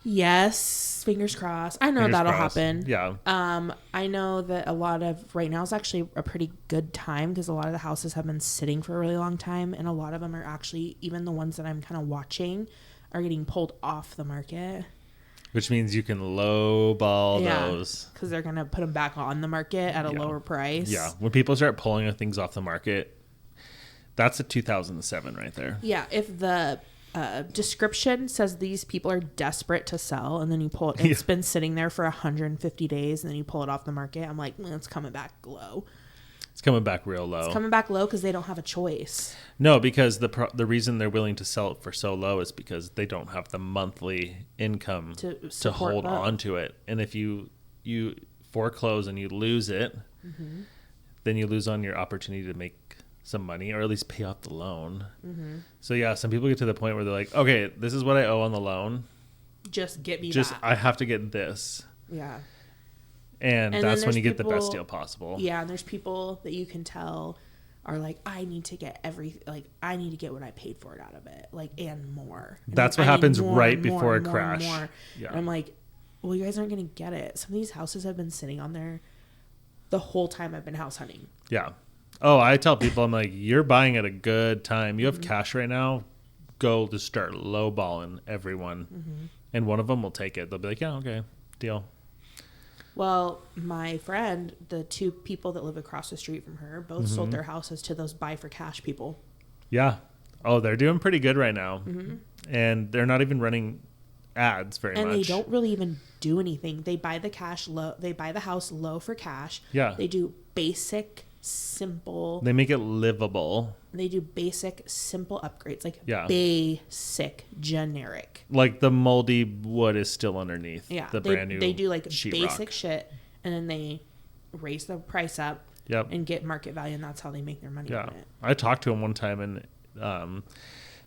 Speaker 1: Yes, fingers crossed. I know
Speaker 2: Fingers
Speaker 1: that'll
Speaker 2: crossed.
Speaker 1: happen.
Speaker 2: Yeah.
Speaker 1: I know that a lot of right now is actually a pretty good time because a lot of the houses have been sitting for a really long time, and a lot of them are actually, even the ones that I'm kind of watching, are getting pulled off the market.
Speaker 2: Which means you can lowball those.
Speaker 1: because they're gonna put them back on the market at a lower price.
Speaker 2: Yeah. When people start pulling things off the market, that's a 2007 right there.
Speaker 1: Yeah, if the description says these people are desperate to sell, and then you pull it, it's been sitting there for 150 days, and then you pull it off the market, I'm like, it's coming back low.
Speaker 2: It's coming back real low.
Speaker 1: It's coming back low because they don't have a choice.
Speaker 2: No, because the reason they're willing to sell it for so low is because they don't have the monthly income
Speaker 1: To
Speaker 2: to
Speaker 1: support
Speaker 2: hold
Speaker 1: both.
Speaker 2: on to it. And if you foreclose and you lose it, then you lose on your opportunity to make some money or at least pay off the loan. So yeah, some people get to the point where they're like, okay, this is what I owe on the loan.
Speaker 1: Just get me
Speaker 2: Just
Speaker 1: that.
Speaker 2: I have to get this.
Speaker 1: Yeah.
Speaker 2: And
Speaker 1: And
Speaker 2: that's
Speaker 1: then
Speaker 2: when you
Speaker 1: there's
Speaker 2: get the best
Speaker 1: people-
Speaker 2: deal possible.
Speaker 1: Yeah, and there's people that you can tell are like, I need to get I need to get what I paid for it out of it, like, and more. And
Speaker 2: That's
Speaker 1: like,
Speaker 2: what
Speaker 1: I
Speaker 2: happens
Speaker 1: need more
Speaker 2: right
Speaker 1: and
Speaker 2: before
Speaker 1: more
Speaker 2: a
Speaker 1: and more and
Speaker 2: crash.
Speaker 1: more.
Speaker 2: Yeah.
Speaker 1: And I'm like, well, you guys aren't going to get it. Some of these houses have been sitting on there the whole time I've been house hunting.
Speaker 2: Yeah. Oh, I tell people, I'm like, you're buying at a good time. You have cash right now. Go to start lowballing everyone. And one of them will take it. They'll be like, yeah, okay, deal.
Speaker 1: Well, my friend, the two people that live across the street from her, both sold their houses to those buy for cash people.
Speaker 2: Yeah. Oh, they're doing pretty good right now. And they're not even running ads very much.
Speaker 1: And they don't really even do anything. They buy the cash low. They buy the house low for cash.
Speaker 2: Yeah.
Speaker 1: They do basic, simple.
Speaker 2: They make it livable.
Speaker 1: They do basic, simple upgrades. Like basic, generic.
Speaker 2: Like the moldy wood is still underneath.
Speaker 1: Yeah.
Speaker 2: The brand new
Speaker 1: They do like
Speaker 2: sheetrock.
Speaker 1: basic shit, and then they raise the price up.
Speaker 2: Yep.
Speaker 1: And get market value, and that's how they make their money on it.
Speaker 2: I talked to him one time, and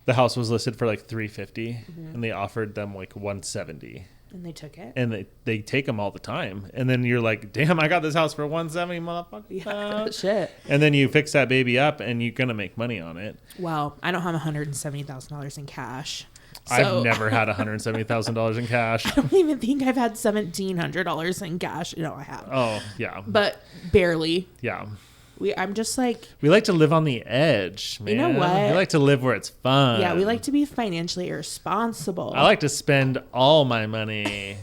Speaker 2: the house was listed for like $350, and they offered them like $170.
Speaker 1: And they took it.
Speaker 2: And they take them all the time. And then you're like, damn, I got this house for $170, motherfucker.
Speaker 1: Yeah, shit.
Speaker 2: And then you fix that baby up, and you're going to make money on it.
Speaker 1: Well, I don't have $170,000 in cash. So
Speaker 2: I've never had $170,000 in cash.
Speaker 1: I don't even think I've had $1,700 in cash. No, I have.
Speaker 2: Oh, yeah.
Speaker 1: But barely.
Speaker 2: Yeah.
Speaker 1: I'm just like,
Speaker 2: We like to live on the edge, man.
Speaker 1: You know what?
Speaker 2: We like to live where it's fun.
Speaker 1: yeah, we like to be financially irresponsible.
Speaker 2: I like to spend all my money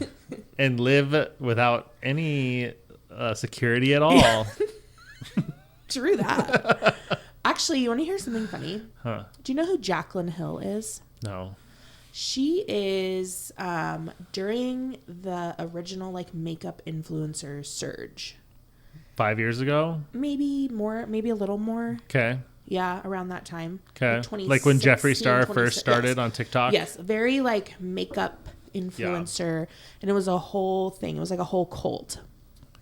Speaker 2: and live without any security at all.
Speaker 1: True that. Actually, you want to hear something funny?
Speaker 2: Huh.
Speaker 1: Do you know who Jaclyn Hill is?
Speaker 2: No.
Speaker 1: She is during the original like makeup influencer surge.
Speaker 2: 5 years ago?
Speaker 1: Maybe more, maybe a little more.
Speaker 2: Okay.
Speaker 1: Yeah, around that time.
Speaker 2: Okay. Like when Jeffree Star first started on TikTok?
Speaker 1: Yes, very like makeup influencer. And it was a whole thing. It was like a whole cult.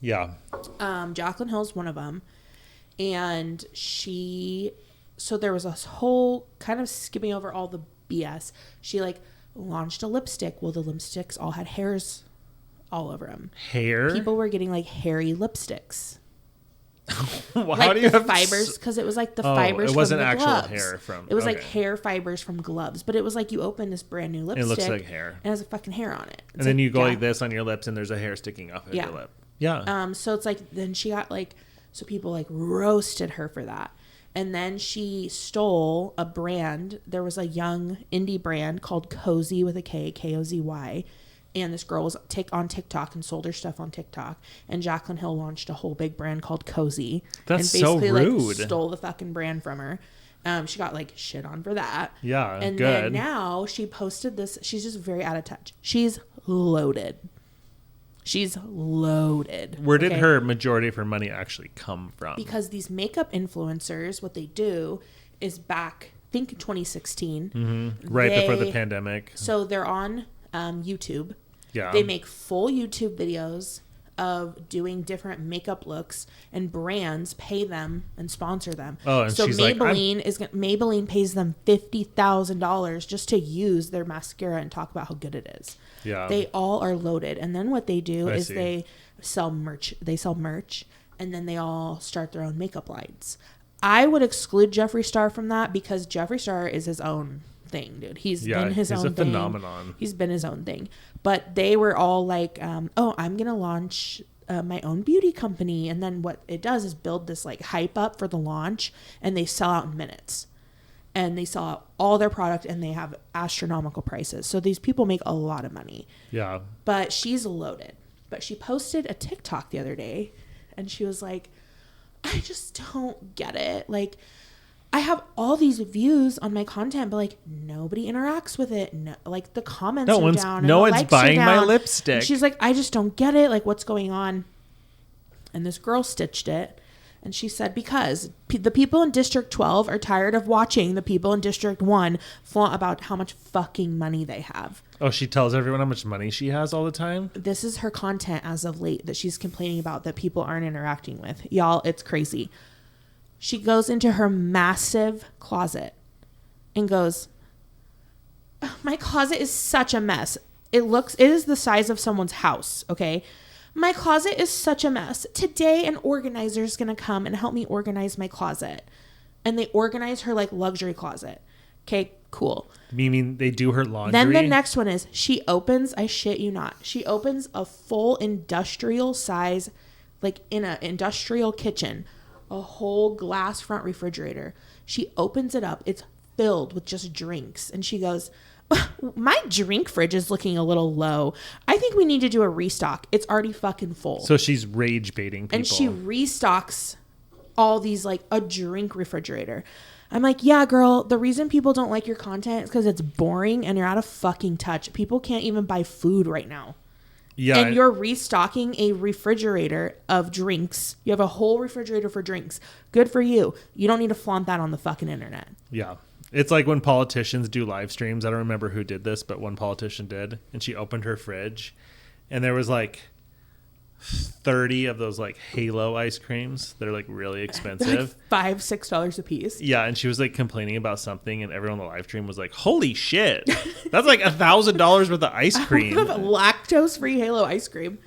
Speaker 2: Yeah.
Speaker 1: Jaclyn Hill's one of them. And so there was this whole kind of skipping over all the BS. She like launched a lipstick. Well, the lipsticks all had hairs all over them.
Speaker 2: Hair?
Speaker 1: People were getting like hairy lipsticks.
Speaker 2: Well,
Speaker 1: Like
Speaker 2: how do you
Speaker 1: the
Speaker 2: have
Speaker 1: fibers, because it was like the fibers.
Speaker 2: it wasn't
Speaker 1: from the
Speaker 2: actual
Speaker 1: gloves.
Speaker 2: hair from.
Speaker 1: It was like
Speaker 2: okay.
Speaker 1: hair fibers from gloves, but it was like you open this brand new lipstick.
Speaker 2: It looks like hair.
Speaker 1: And it has a fucking hair on it.
Speaker 2: And then you go like this on your lips, and there's a hair sticking off of
Speaker 1: Yeah.
Speaker 2: your lip. Yeah.
Speaker 1: So it's like then she got like, so people like roasted her for that. And then she stole a brand. There was a young indie brand called Cozy with a K, Kozy. And this girl was on TikTok and sold her stuff on TikTok. And Jaclyn Hill launched a whole big brand called Cozy.
Speaker 2: That's
Speaker 1: and
Speaker 2: so
Speaker 1: basically,
Speaker 2: rude.
Speaker 1: like, stole the fucking brand from her. She got like shit on for that.
Speaker 2: Yeah,
Speaker 1: and
Speaker 2: good.
Speaker 1: then now she posted this. She's just very out of touch. She's loaded.
Speaker 2: Where did her majority of her money actually come from?
Speaker 1: Because these makeup influencers, what they do is back, think 2016.
Speaker 2: Right before the pandemic.
Speaker 1: So they're on YouTube.
Speaker 2: Yeah.
Speaker 1: They make full YouTube videos of doing different makeup looks, and brands pay them and sponsor them.
Speaker 2: Oh, and
Speaker 1: so
Speaker 2: she's like,
Speaker 1: Maybelline pays them $50,000 just to use their mascara and talk about how good it is.
Speaker 2: Yeah.
Speaker 1: They all are loaded, and then what they do is
Speaker 2: see.
Speaker 1: they sell merch. They sell merch, and then they all start their own makeup lines. I would exclude Jeffree Star from that because Jeffree Star is his own thing, dude. He's been his own thing.
Speaker 2: He's a phenomenon.
Speaker 1: He's been his own thing. But they were all like, oh, I'm going to launch my own beauty company. And then what it does is build this like hype up for the launch, and they sell out in minutes. And they sell out all their product, and they have astronomical prices. So these people make a lot of money.
Speaker 2: Yeah.
Speaker 1: But she's loaded. But she posted a TikTok the other day, and she was like, I just don't get it. Like, I have all these views on my content, but like nobody interacts with it. No, like the comments are down.
Speaker 2: No
Speaker 1: and the
Speaker 2: one's
Speaker 1: likes are
Speaker 2: buying my
Speaker 1: down.
Speaker 2: lipstick.
Speaker 1: And she's like, I just don't get it. Like, what's going on? And this girl stitched it. And she said, because the people in District 12 are tired of watching the people in District 1 flaunt about how much fucking money they have.
Speaker 2: Oh, she tells everyone how much money she has all the time?
Speaker 1: This is her content as of late that she's complaining about that people aren't interacting with. Y'all, it's crazy. She goes into her massive closet and goes, my closet is such a mess. It is the size of someone's house, okay? My closet is such a mess. Today, an organizer is going to come and help me organize my closet. and they organize her like luxury closet. Okay, cool.
Speaker 2: You mean they do her laundry?
Speaker 1: Then the next one is she opens, I shit you not, she opens a full industrial size, like in an industrial kitchen, a whole glass front refrigerator. She opens it up. It's filled with just drinks. And she goes, my drink fridge is looking a little low. I think we need to do a restock. It's already fucking full.
Speaker 2: So she's rage baiting people.
Speaker 1: And she restocks all these, like a drink refrigerator. I'm like, yeah, girl, the reason people don't like your content is because it's boring and you're out of fucking touch. People can't even buy food right now.
Speaker 2: Yeah.
Speaker 1: And you're restocking a refrigerator of drinks. You have a whole refrigerator for drinks. Good for you. You don't need to flaunt that on the fucking internet.
Speaker 2: Yeah. It's like when politicians do live streams. I don't remember who did this, but one politician did. And she opened her fridge and there was like 30 of those like Halo ice creams. They're like really expensive.
Speaker 1: Like $5-6 a piece.
Speaker 2: Yeah. And she was like complaining about something and everyone on the live stream was like, holy shit. That's like $1,000 worth of ice cream.
Speaker 1: Lactose-free Halo ice cream.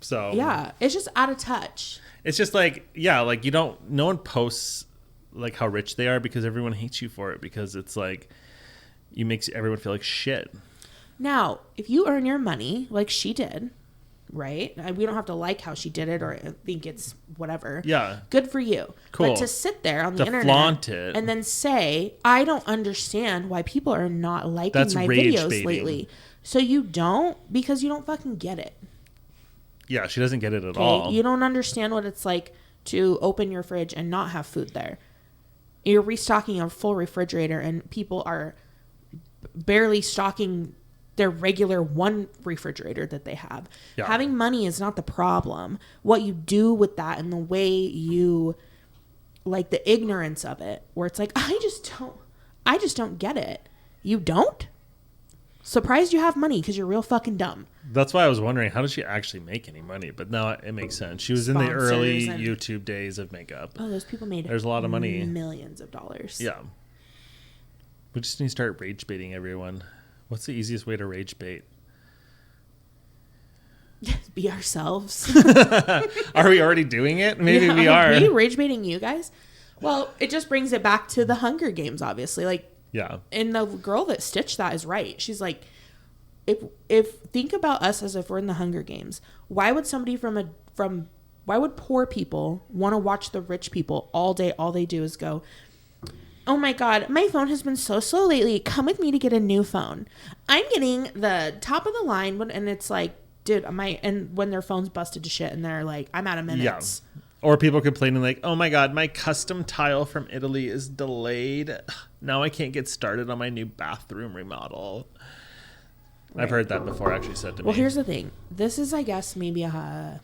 Speaker 2: So
Speaker 1: yeah, it's just out of touch.
Speaker 2: It's just like, yeah, like no one posts like how rich they are because everyone hates you for it because it's like you makes everyone feel like shit.
Speaker 1: Now, if you earn your money like she did, right? We don't have to like how she did it or think it's whatever.
Speaker 2: Yeah.
Speaker 1: Good for you.
Speaker 2: Cool.
Speaker 1: But to sit there on the internet
Speaker 2: flaunt it
Speaker 1: and then say, I don't understand why people are not liking
Speaker 2: That's
Speaker 1: my
Speaker 2: rage
Speaker 1: videos
Speaker 2: baiting.
Speaker 1: lately. So you don't because you don't fucking get it.
Speaker 2: Yeah, she doesn't get it at all.
Speaker 1: You don't understand what it's like to open your fridge and not have food there. You're restocking a full refrigerator and people are barely stocking their regular one refrigerator that they have.
Speaker 2: Yeah.
Speaker 1: Having money is not the problem. What you do with that and the way you, like the ignorance of it, where it's like, I just don't get it. You don't? Surprised you have money because you're real fucking dumb.
Speaker 2: That's why I was wondering, how does she actually make any money? But now it makes sense. She was in the early YouTube days of makeup.
Speaker 1: Oh, those people made
Speaker 2: There's a lot of money.
Speaker 1: Millions of dollars.
Speaker 2: Yeah. We just need to start rage baiting everyone. What's the easiest way to rage bait?
Speaker 1: Be ourselves.
Speaker 2: Are we already doing it? Maybe we are.
Speaker 1: Are we rage baiting you guys? Well, it just brings it back to the Hunger Games, obviously. Like,
Speaker 2: yeah. And
Speaker 1: the girl that stitched that is right. She's like, if think about us as if we're in the Hunger Games. Why would somebody why would poor people want to watch the rich people all day? All they do is go, oh my God, my phone has been so slow lately. Come with me to get a new phone. I'm getting the top of the line, and it's like, dude, and when their phone's busted to shit and they're like, I'm out of minutes.
Speaker 2: Yeah. Or people complaining like, oh my God, my custom tile from Italy is delayed. Now I can't get started on my new bathroom remodel. Right. I've heard that before actually said to me.
Speaker 1: Well, here's the thing. This is, I guess, maybe a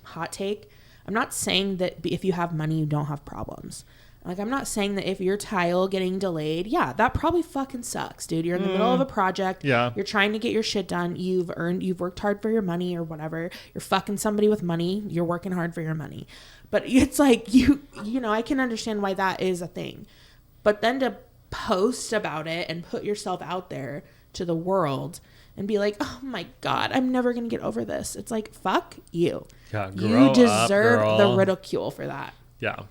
Speaker 1: hot take. I'm not saying that if you have money, you don't have problems. Like, I'm not saying that if your tile getting delayed, yeah, that probably fucking sucks, dude. You're in the middle of a project. Yeah. You're trying to get your shit done. You've worked hard for your money or whatever. You're fucking somebody with money. You're working hard for your money. But it's like, you know, I can understand why that is a thing. But then to post about it and put yourself out there to the world and be like, oh my God, I'm never going to get over this. It's like, fuck you.
Speaker 2: Yeah,
Speaker 1: you deserve the ridicule for that.
Speaker 2: Yeah.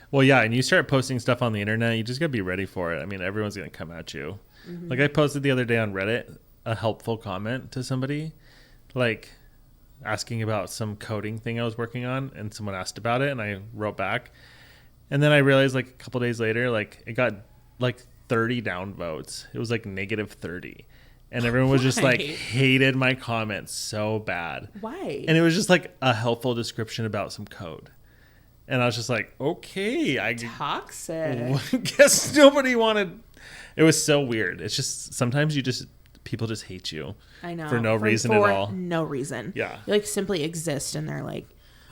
Speaker 2: Well, yeah, and you start posting stuff on the internet, you just got to be ready for it. I mean, everyone's going to come at you. Mm-hmm. Like I posted the other day on Reddit a helpful comment to somebody, like asking about some coding thing I was working on, and someone asked about it, and I wrote back. And then I realized like a couple days later, like it got like 30 downvotes. It was like negative 30. And everyone was just like hated my comment so bad.
Speaker 1: Why?
Speaker 2: And it was just like a helpful description about some code. And I was just like, okay,
Speaker 1: toxic.
Speaker 2: Guess nobody wanted. It was so weird. It's just sometimes people just hate you.
Speaker 1: I know.
Speaker 2: For no reason at all.
Speaker 1: No reason.
Speaker 2: Yeah.
Speaker 1: You like simply exist and they're like,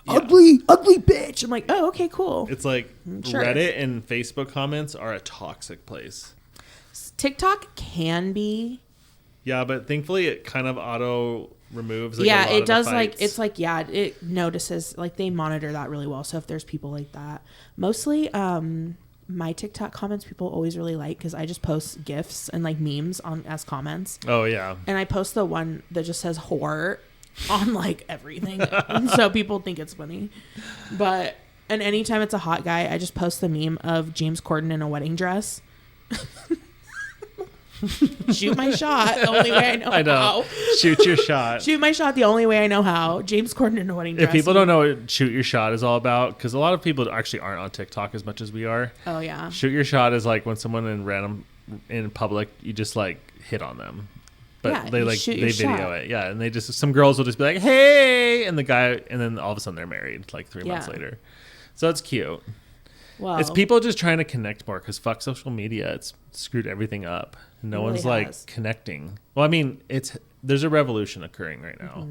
Speaker 1: ugly bitch. I'm like, oh, okay, cool.
Speaker 2: It's like sure. Reddit and Facebook comments are a toxic place.
Speaker 1: TikTok can be.
Speaker 2: Yeah, but thankfully it kind of auto removes. Like,
Speaker 1: yeah, it does. Like it's like it notices. Like they monitor that really well. So if there's people like that, mostly my TikTok comments people always really like because I just post GIFs and like memes as comments.
Speaker 2: Oh yeah,
Speaker 1: and I post the one that just says "whore" on like everything, and so people think it's funny. But And anytime it's a hot guy, I just post the meme of James Corden in a wedding dress. Shoot my shot the only way I know how.
Speaker 2: Shoot your shot.
Speaker 1: Shoot my shot the only way I know how. James Corden in a wedding dress.
Speaker 2: If people don't know what shoot your shot is all about, because a lot of people actually aren't on TikTok as much as we are.
Speaker 1: Oh, yeah.
Speaker 2: Shoot your shot is like when someone in public, you just like hit on them. But
Speaker 1: Yeah,
Speaker 2: they
Speaker 1: you
Speaker 2: like
Speaker 1: shoot
Speaker 2: they
Speaker 1: your
Speaker 2: video
Speaker 1: shot.
Speaker 2: it. Yeah. And they just, some girls will just be like, hey, and the guy, and then all of a sudden they're married like 3 months later. So it's cute.
Speaker 1: Well,
Speaker 2: It's people just trying to connect more, because fuck social media. It's screwed everything up. No
Speaker 1: really
Speaker 2: one's like
Speaker 1: has.
Speaker 2: connecting. Well, I mean, there's a revolution occurring right now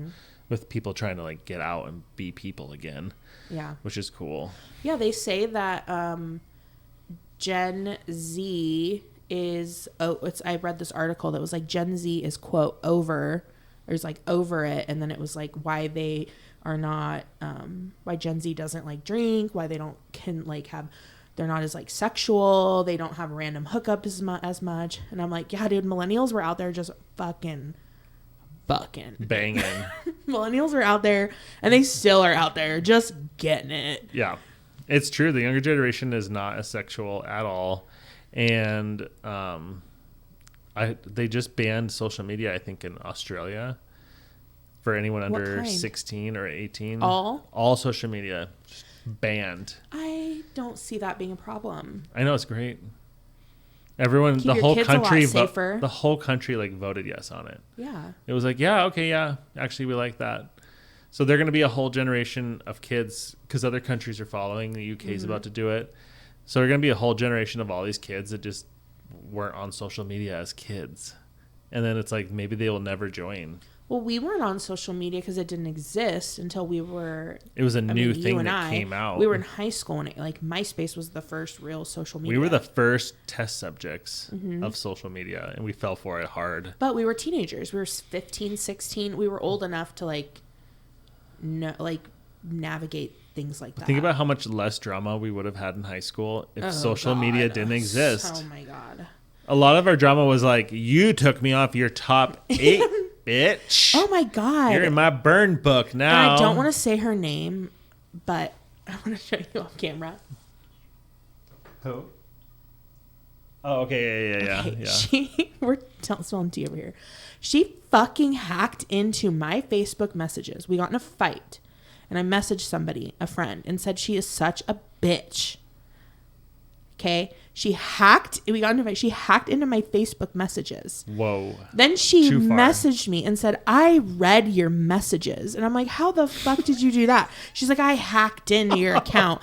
Speaker 2: with people trying to like get out and be people again.
Speaker 1: Yeah.
Speaker 2: Which is cool.
Speaker 1: Yeah, they say that Gen Z is I read this article that was like Gen Z is quote over, or is like over it, and then it was like why they are not why Gen Z doesn't like drink, why they they're not as like sexual, they don't have random hookups as much. And I'm like, yeah, dude, millennials were out there just fucking
Speaker 2: Banging.
Speaker 1: millennials were out there, and they still are out there just getting it.
Speaker 2: Yeah, it's true. The younger generation is not as sexual at all. And they just banned social media, I think, in Australia for anyone under 16 or 18. All social media just banned.
Speaker 1: I don't see that being a problem.
Speaker 2: I know, it's great. Everyone,
Speaker 1: Keep
Speaker 2: the
Speaker 1: your
Speaker 2: whole
Speaker 1: kids a lot
Speaker 2: country,
Speaker 1: safer.
Speaker 2: the whole country like voted yes on it.
Speaker 1: Yeah.
Speaker 2: It was like, yeah, okay, yeah, actually we like that. So they're going to be a whole generation of kids, because other countries are following. The UK is about to do it. So they're going to be a whole generation of all these kids that just weren't on social media as kids. And then it's like, maybe they will never join.
Speaker 1: Well, we weren't on social media because it didn't exist until we were...
Speaker 2: It was a new
Speaker 1: you
Speaker 2: thing
Speaker 1: and
Speaker 2: that
Speaker 1: I,
Speaker 2: came out.
Speaker 1: We were in high school, and MySpace was the first real social media.
Speaker 2: We were the first test subjects of social media, and we fell for it hard.
Speaker 1: But we were teenagers. We were 15, 16. We were old enough to navigate things like that.
Speaker 2: Think about how much less drama we would have had in high school if social media didn't exist.
Speaker 1: Oh my God.
Speaker 2: A lot of our drama was like, you took me off your top 8, bitch.
Speaker 1: Oh my God.
Speaker 2: You're in my burn book now.
Speaker 1: And I don't want to say her name, but I want to show you off camera.
Speaker 2: Who? Oh, okay. Yeah.
Speaker 1: We're spelling tea over here. She fucking hacked into my Facebook messages. We got in a fight, and I messaged somebody, a friend, and said she is such a bitch. Okay? She hacked into my Facebook messages.
Speaker 2: Whoa.
Speaker 1: Then she
Speaker 2: Too far.
Speaker 1: messaged me and said, I read your messages. And I'm like, how the fuck did you do that? She's like, I hacked into your account.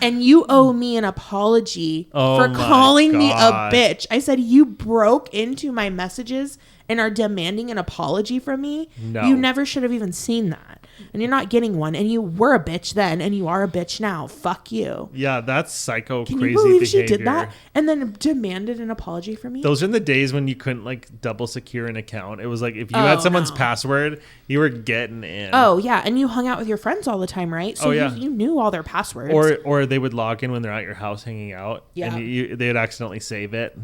Speaker 1: And you owe me an apology for calling me a bitch. I said, you broke into my messages and are demanding an apology from me?
Speaker 2: No.
Speaker 1: You never should have even seen that. And you're not getting one. And you were a bitch then, and you are a bitch now. Fuck you.
Speaker 2: Yeah, that's psycho
Speaker 1: Can
Speaker 2: crazy
Speaker 1: you believe
Speaker 2: behavior.
Speaker 1: she did that? And then demanded an apology from me?
Speaker 2: Those are the days when you couldn't like double secure an account. It was like if you had someone's password, you were getting in.
Speaker 1: Oh, yeah. And you hung out with your friends all the time, right? So you knew all their passwords.
Speaker 2: Or they would log in when they're at your house hanging out.
Speaker 1: Yeah.
Speaker 2: And they would accidentally save it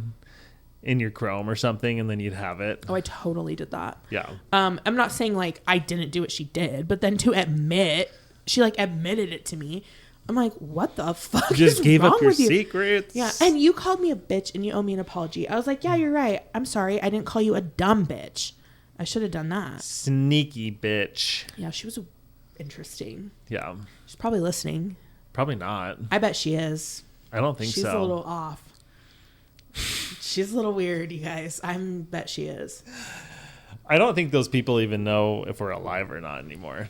Speaker 2: in your Chrome or something, and then you'd have it.
Speaker 1: Oh, I totally did that.
Speaker 2: Yeah.
Speaker 1: I'm not saying like I didn't do what she did, but then to admit, she like admitted it to me. I'm like, what the fuck?
Speaker 2: Just
Speaker 1: is
Speaker 2: gave
Speaker 1: wrong
Speaker 2: up your
Speaker 1: with you?
Speaker 2: secrets.
Speaker 1: Yeah. And you called me a bitch and you owe me an apology. I was like, yeah, you're right. I'm sorry. I didn't call you a dumb bitch. I should have done that.
Speaker 2: Sneaky bitch.
Speaker 1: Yeah, she was interesting.
Speaker 2: Yeah.
Speaker 1: She's probably listening.
Speaker 2: Probably not.
Speaker 1: I bet she is.
Speaker 2: I don't think
Speaker 1: She's
Speaker 2: so.
Speaker 1: a little off. She's a little weird, you guys. I bet she is.
Speaker 2: I don't think those people even know if we're alive or not anymore.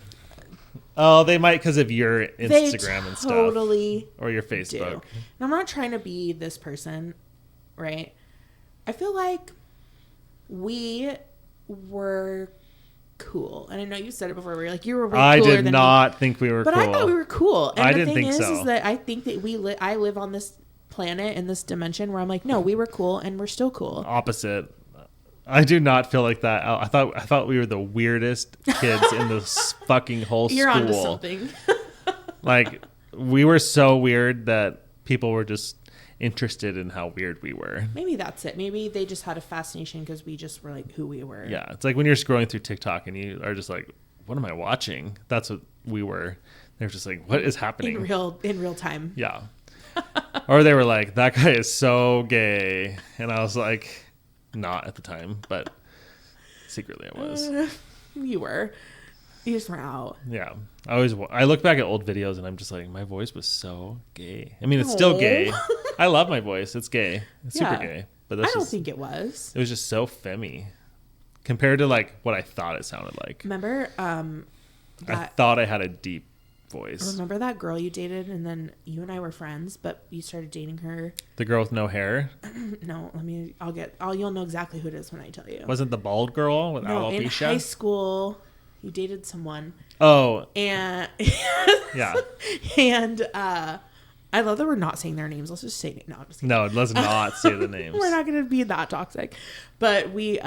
Speaker 2: Oh, they might because of your Instagram and stuff.
Speaker 1: Totally.
Speaker 2: Or your
Speaker 1: Do.
Speaker 2: Facebook.
Speaker 1: And I'm not trying to be this person, right? I feel like we were cool. And I know you said it before. We were like, you were way cooler
Speaker 2: I
Speaker 1: than
Speaker 2: did
Speaker 1: me.
Speaker 2: not think we were
Speaker 1: But
Speaker 2: cool.
Speaker 1: I thought we were cool. And
Speaker 2: I
Speaker 1: the
Speaker 2: didn't
Speaker 1: thing
Speaker 2: think so.
Speaker 1: is that I think that I live on this planet in this dimension where I'm like, no, we were cool and we're still cool.
Speaker 2: Opposite. I do not feel like that. I thought we were the weirdest kids in this fucking whole
Speaker 1: You're
Speaker 2: school.
Speaker 1: onto something.
Speaker 2: Like, we were so weird that people were just interested in how weird we were.
Speaker 1: Maybe that's it. Maybe they just had a fascination because we just were like who we were.
Speaker 2: Yeah, it's like when you're scrolling through TikTok and you are just like, what am I watching? That's what we were. They were just like, what is happening?
Speaker 1: In real time.
Speaker 2: Yeah. Or they were like, that guy is so gay. And I was like, not at the time, but secretly I was.
Speaker 1: You were. You just were out.
Speaker 2: Yeah. I look back at old videos and I'm just like, my voice was so gay. I mean, it's still gay. I love my voice. It's gay. It's super gay. But
Speaker 1: I don't think it was.
Speaker 2: It was just so femmy compared to like what I thought it sounded like.
Speaker 1: Remember
Speaker 2: I thought I had a deep voice.
Speaker 1: Remember that girl you dated and then you and I were friends, but you started dating her?
Speaker 2: The girl with no hair?
Speaker 1: No, you'll know exactly who it is when I tell you.
Speaker 2: Wasn't the bald girl with alopecia?
Speaker 1: In high school, you dated someone.
Speaker 2: Oh.
Speaker 1: And
Speaker 2: yeah.
Speaker 1: And I love that we're not saying their names. Let's just say no. I'm just kidding.
Speaker 2: No, let's not say the names.
Speaker 1: We're not going to be that toxic. But you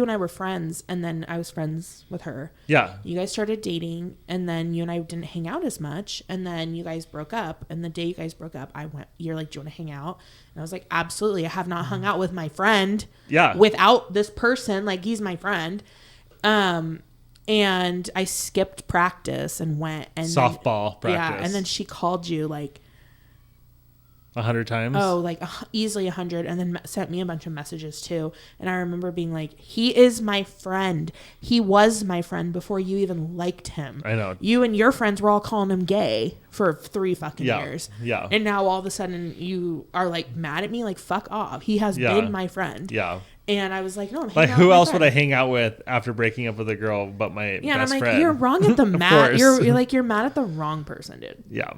Speaker 1: and I were friends, and then I was friends with her. Yeah. You guys started dating, and then you and I didn't hang out as much, and then you guys broke up. And the day you guys broke up, you're like, do you want to hang out? And I was like, absolutely. I have not hung out with my friend. Yeah. Without this person, like he's my friend. And I skipped practice and went and
Speaker 2: softball practice.
Speaker 1: Yeah, and then she called you like
Speaker 2: 100 times.
Speaker 1: Oh, like easily 100, and then sent me a bunch of messages too. And I remember being like, "He is my friend. He was my friend before you even liked him.
Speaker 2: I know.
Speaker 1: You and your friends were all calling him gay for 3 fucking years. Yeah. And now all of a sudden you are like mad at me, like fuck off. He has been my friend. Yeah. And I was like, no, I'm hanging out
Speaker 2: who
Speaker 1: with
Speaker 2: else
Speaker 1: friend.
Speaker 2: would I hang out with after breaking up with a girl but my best
Speaker 1: I'm like,
Speaker 2: friend?
Speaker 1: You're wrong at the mad. You're mad at the wrong person, dude.
Speaker 2: Yeah.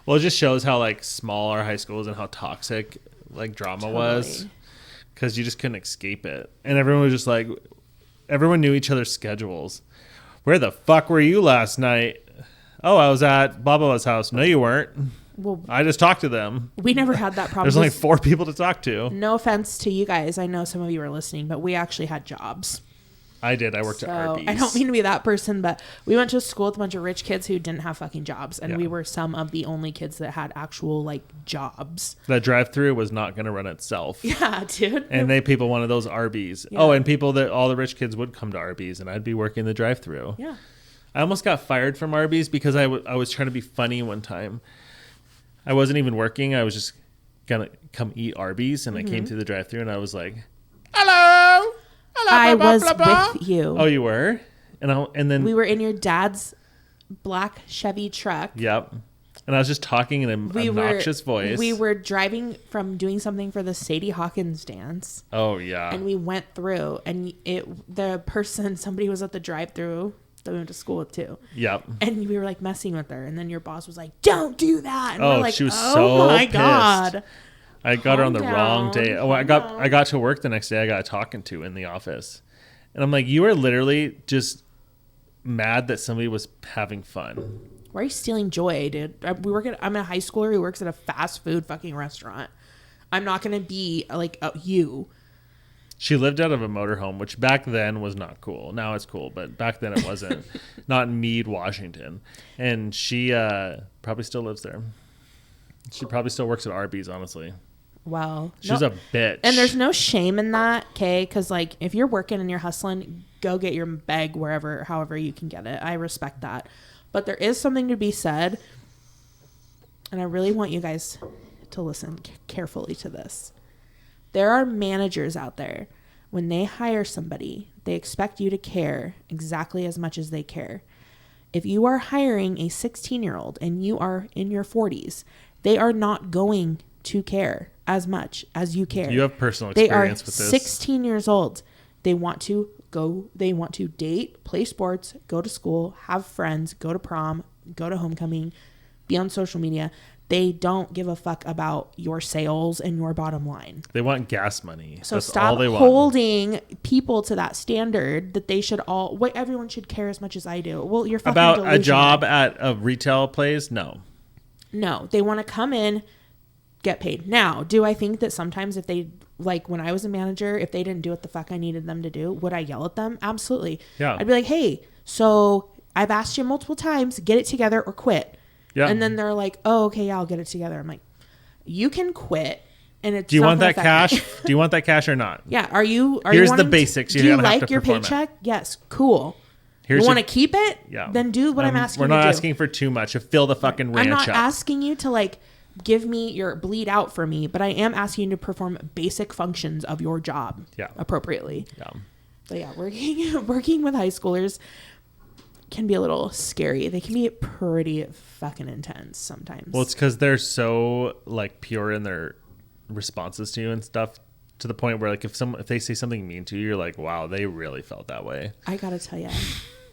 Speaker 2: Well, it just shows how like small our high school is and how toxic like drama was, because you just couldn't escape it, and everyone was just like, everyone knew each other's schedules. Where the fuck were you last night? Oh, I was at blah blah blah's house. No, you weren't. Well, I just talked to them.
Speaker 1: We never had that problem.
Speaker 2: There's only 4 people to talk to.
Speaker 1: No offense to you guys. I know some of you are listening, but we actually had jobs.
Speaker 2: I did. I worked at Arby's.
Speaker 1: I don't mean to be that person, but we went to a school with a bunch of rich kids who didn't have fucking jobs. And we were some of the only kids that had actual like jobs.
Speaker 2: That drive-through was not going to run itself.
Speaker 1: Yeah, dude.
Speaker 2: And people wanted those Arby's. Yeah. Oh, and all the rich kids would come to Arby's and I'd be working the drive-through. Yeah. I almost got fired from Arby's because I was trying to be funny one time. I wasn't even working. I was just going to come eat Arby's. And I came through the drive-through and I was like, hello.
Speaker 1: I was with you.
Speaker 2: Oh, you were? And then
Speaker 1: we were in your dad's black Chevy truck.
Speaker 2: Yep. And I was just talking in an obnoxious voice.
Speaker 1: We were driving from doing something for the Sadie Hawkins dance.
Speaker 2: Oh, yeah.
Speaker 1: And we went through, and somebody was at the drive-through that we went to school with too. Yep. And we were like messing with her, and then your boss was like, "Don't do that." And we're like,
Speaker 2: she was so
Speaker 1: my
Speaker 2: pissed.
Speaker 1: God.
Speaker 2: I got her on the wrong day. Oh, I got to work the next day. I got talking to in the office. And I'm like, you are literally just mad that somebody was having fun.
Speaker 1: Why are you stealing joy, dude? I'm a high schooler who works at a fast food fucking restaurant. I'm not going to be like you.
Speaker 2: She lived out of a motorhome, which back then was not cool. Now it's cool, but back then it wasn't. Not in Meade, Washington. And she probably still lives there. She probably still works at Arby's, honestly.
Speaker 1: Well,
Speaker 2: she's a bitch.
Speaker 1: And there's no shame in that, okay? Because like if you're working and you're hustling, go get your bag however you can get it. I respect that. But there is something to be said, and I really want you guys to listen carefully to this. There are managers out there, when they hire somebody, they expect you to care exactly as much as they care. If you are hiring a 16-year-old and you are in your 40s, they are not going to care as much as you care.
Speaker 2: You have personal experience with this.
Speaker 1: They are 16 years old. They want to date, play sports, go to school, have friends, go to prom, go to homecoming, be on social media. They don't give a fuck about your sales and your bottom line.
Speaker 2: They want gas money.
Speaker 1: So stop holding people to that standard that they should everyone should care as much as I do. Well, you're fucking
Speaker 2: about
Speaker 1: delusional.
Speaker 2: A job at a retail place? No,
Speaker 1: they want to come in, get paid. Now, do I think that sometimes if they, like when I was a manager, if they didn't do what the fuck I needed them to do, would I yell at them? Absolutely. Yeah. I'd be like, hey, so I've asked you multiple times, get it together or quit. Yeah. And then they're like, oh, okay, yeah, I'll get it together. I'm like, you can quit. And it's
Speaker 2: Do you want that cash? Do you want that cash or not?
Speaker 1: Yeah. Are you
Speaker 2: Here's the basics.
Speaker 1: Do you like your paycheck? Yes. Cool. You want to keep it?
Speaker 2: Yeah.
Speaker 1: Then do what I'm asking you
Speaker 2: We're
Speaker 1: to
Speaker 2: not
Speaker 1: do.
Speaker 2: asking for too much. Fill the fucking ranch
Speaker 1: I'm not
Speaker 2: up.
Speaker 1: asking you to like give me your bleed out for me, but I am asking you to perform basic functions of your job appropriately.
Speaker 2: Yeah.
Speaker 1: But yeah, working with high schoolers can be a little scary. They can be pretty fucking intense sometimes.
Speaker 2: Well, it's because they're so like pure in their responses to you and stuff, to the point where like if they say something mean to you, you're like, wow, they really felt that way.
Speaker 1: I gotta tell you.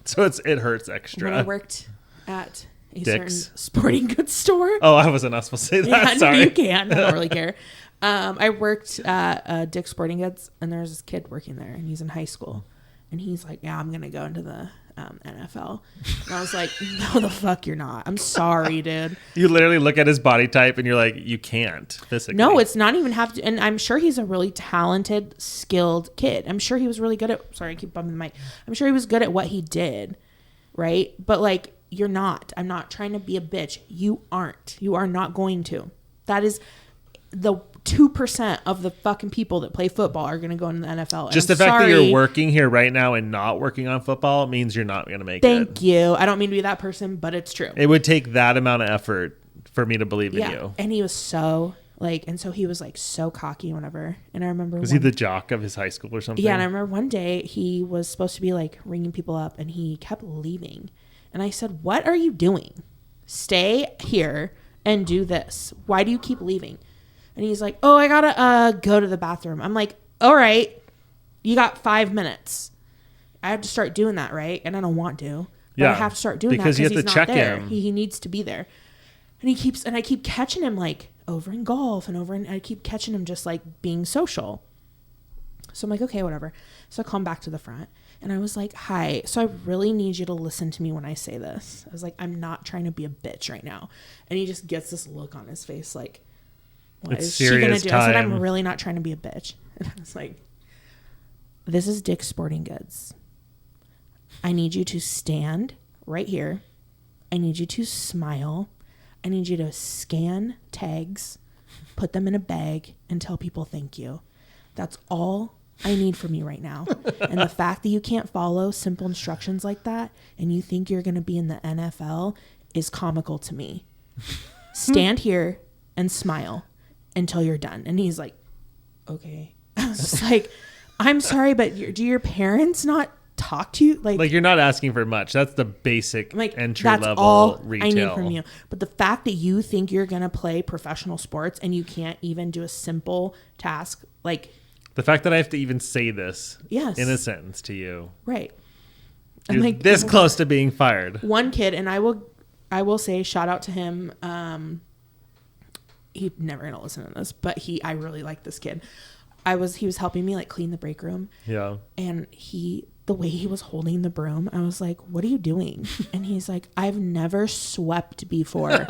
Speaker 2: So it hurts extra.
Speaker 1: When I worked at a certain sporting goods store.
Speaker 2: Oh, I wasn't supposed to say that.
Speaker 1: Yeah,
Speaker 2: Sorry.
Speaker 1: no, you can. I don't really care. I worked at Dick's Sporting Goods, and there's this kid working there, and he's in high school, and he's like, "Yeah, I'm gonna go into the NFL." And I was like, "No, the fuck, you're not. I'm sorry, dude."
Speaker 2: You literally look at his body type, and you're like, "You can't physically."
Speaker 1: No, it's not even have to. And I'm sure he's a really talented, skilled kid. I'm sure he was really good at. Sorry, I keep bumping the mic. I'm sure he was good at what he did, right? But like, you're not. I'm not trying to be a bitch. You aren't. You are not going to. That is the 2% of the fucking people that play football are going to go into the NFL. And
Speaker 2: Just
Speaker 1: I'm
Speaker 2: the fact
Speaker 1: sorry.
Speaker 2: that you're working here right now and not working on football means you're not going to make it.
Speaker 1: Thank you. I don't mean to be that person, but it's true.
Speaker 2: It would take that amount of effort for me to believe in you.
Speaker 1: And he was so like, and so he was like so cocky whenever. And I remember
Speaker 2: Was he the jock of his high school or something?
Speaker 1: Yeah, and I remember one day he was supposed to be like ringing people up, and he kept leaving. And I said, "What are you doing? Stay here and do this. Why do you keep leaving?" And he's like, "Oh, I gotta go to the bathroom." I'm like, "All right, you got 5 minutes." I have to start doing that, right? And I don't want to, but I have to start doing
Speaker 2: because
Speaker 1: that
Speaker 2: you have
Speaker 1: he's
Speaker 2: to
Speaker 1: not
Speaker 2: check
Speaker 1: there.
Speaker 2: him.
Speaker 1: He needs to be there. And I keep catching him like over in golf and I keep catching him just like being social. So I'm like, okay, whatever. So I call him back to the front, and I was like, "Hi, so I really need you to listen to me when I say this." I was like, "I'm not trying to be a bitch right now." And he just gets this look on his face like, what is she going to do? I said, "I'm really not trying to be a bitch." And I was like, "This is Dick's Sporting Goods. I need you to stand right here. I need you to smile. I need you to scan tags, put them in a bag, and tell people thank you. That's all I need from you right now. And the fact that you can't follow simple instructions like that and you think you're going to be in the NFL is comical to me. Stand here and smile until you're done." And he's like, "Okay." I was just like, "I'm sorry, but do your parents not talk to you?"
Speaker 2: Like you're not asking for much. That's the basic entry
Speaker 1: that's
Speaker 2: level
Speaker 1: all
Speaker 2: retail.
Speaker 1: I need from you. But the fact that you think you're going to play professional sports and you can't even do a simple task, like...
Speaker 2: The fact that I have to even say this
Speaker 1: Yes.
Speaker 2: in a sentence to you.
Speaker 1: Right.
Speaker 2: You're
Speaker 1: like,
Speaker 2: this close to being fired.
Speaker 1: One kid, and I will say shout out to him. He's never going to listen to this, but I really like this kid. He was helping me like clean the break room.
Speaker 2: Yeah.
Speaker 1: And the way he was holding the broom, I was like, "What are you doing?" And he's like, "I've never swept before."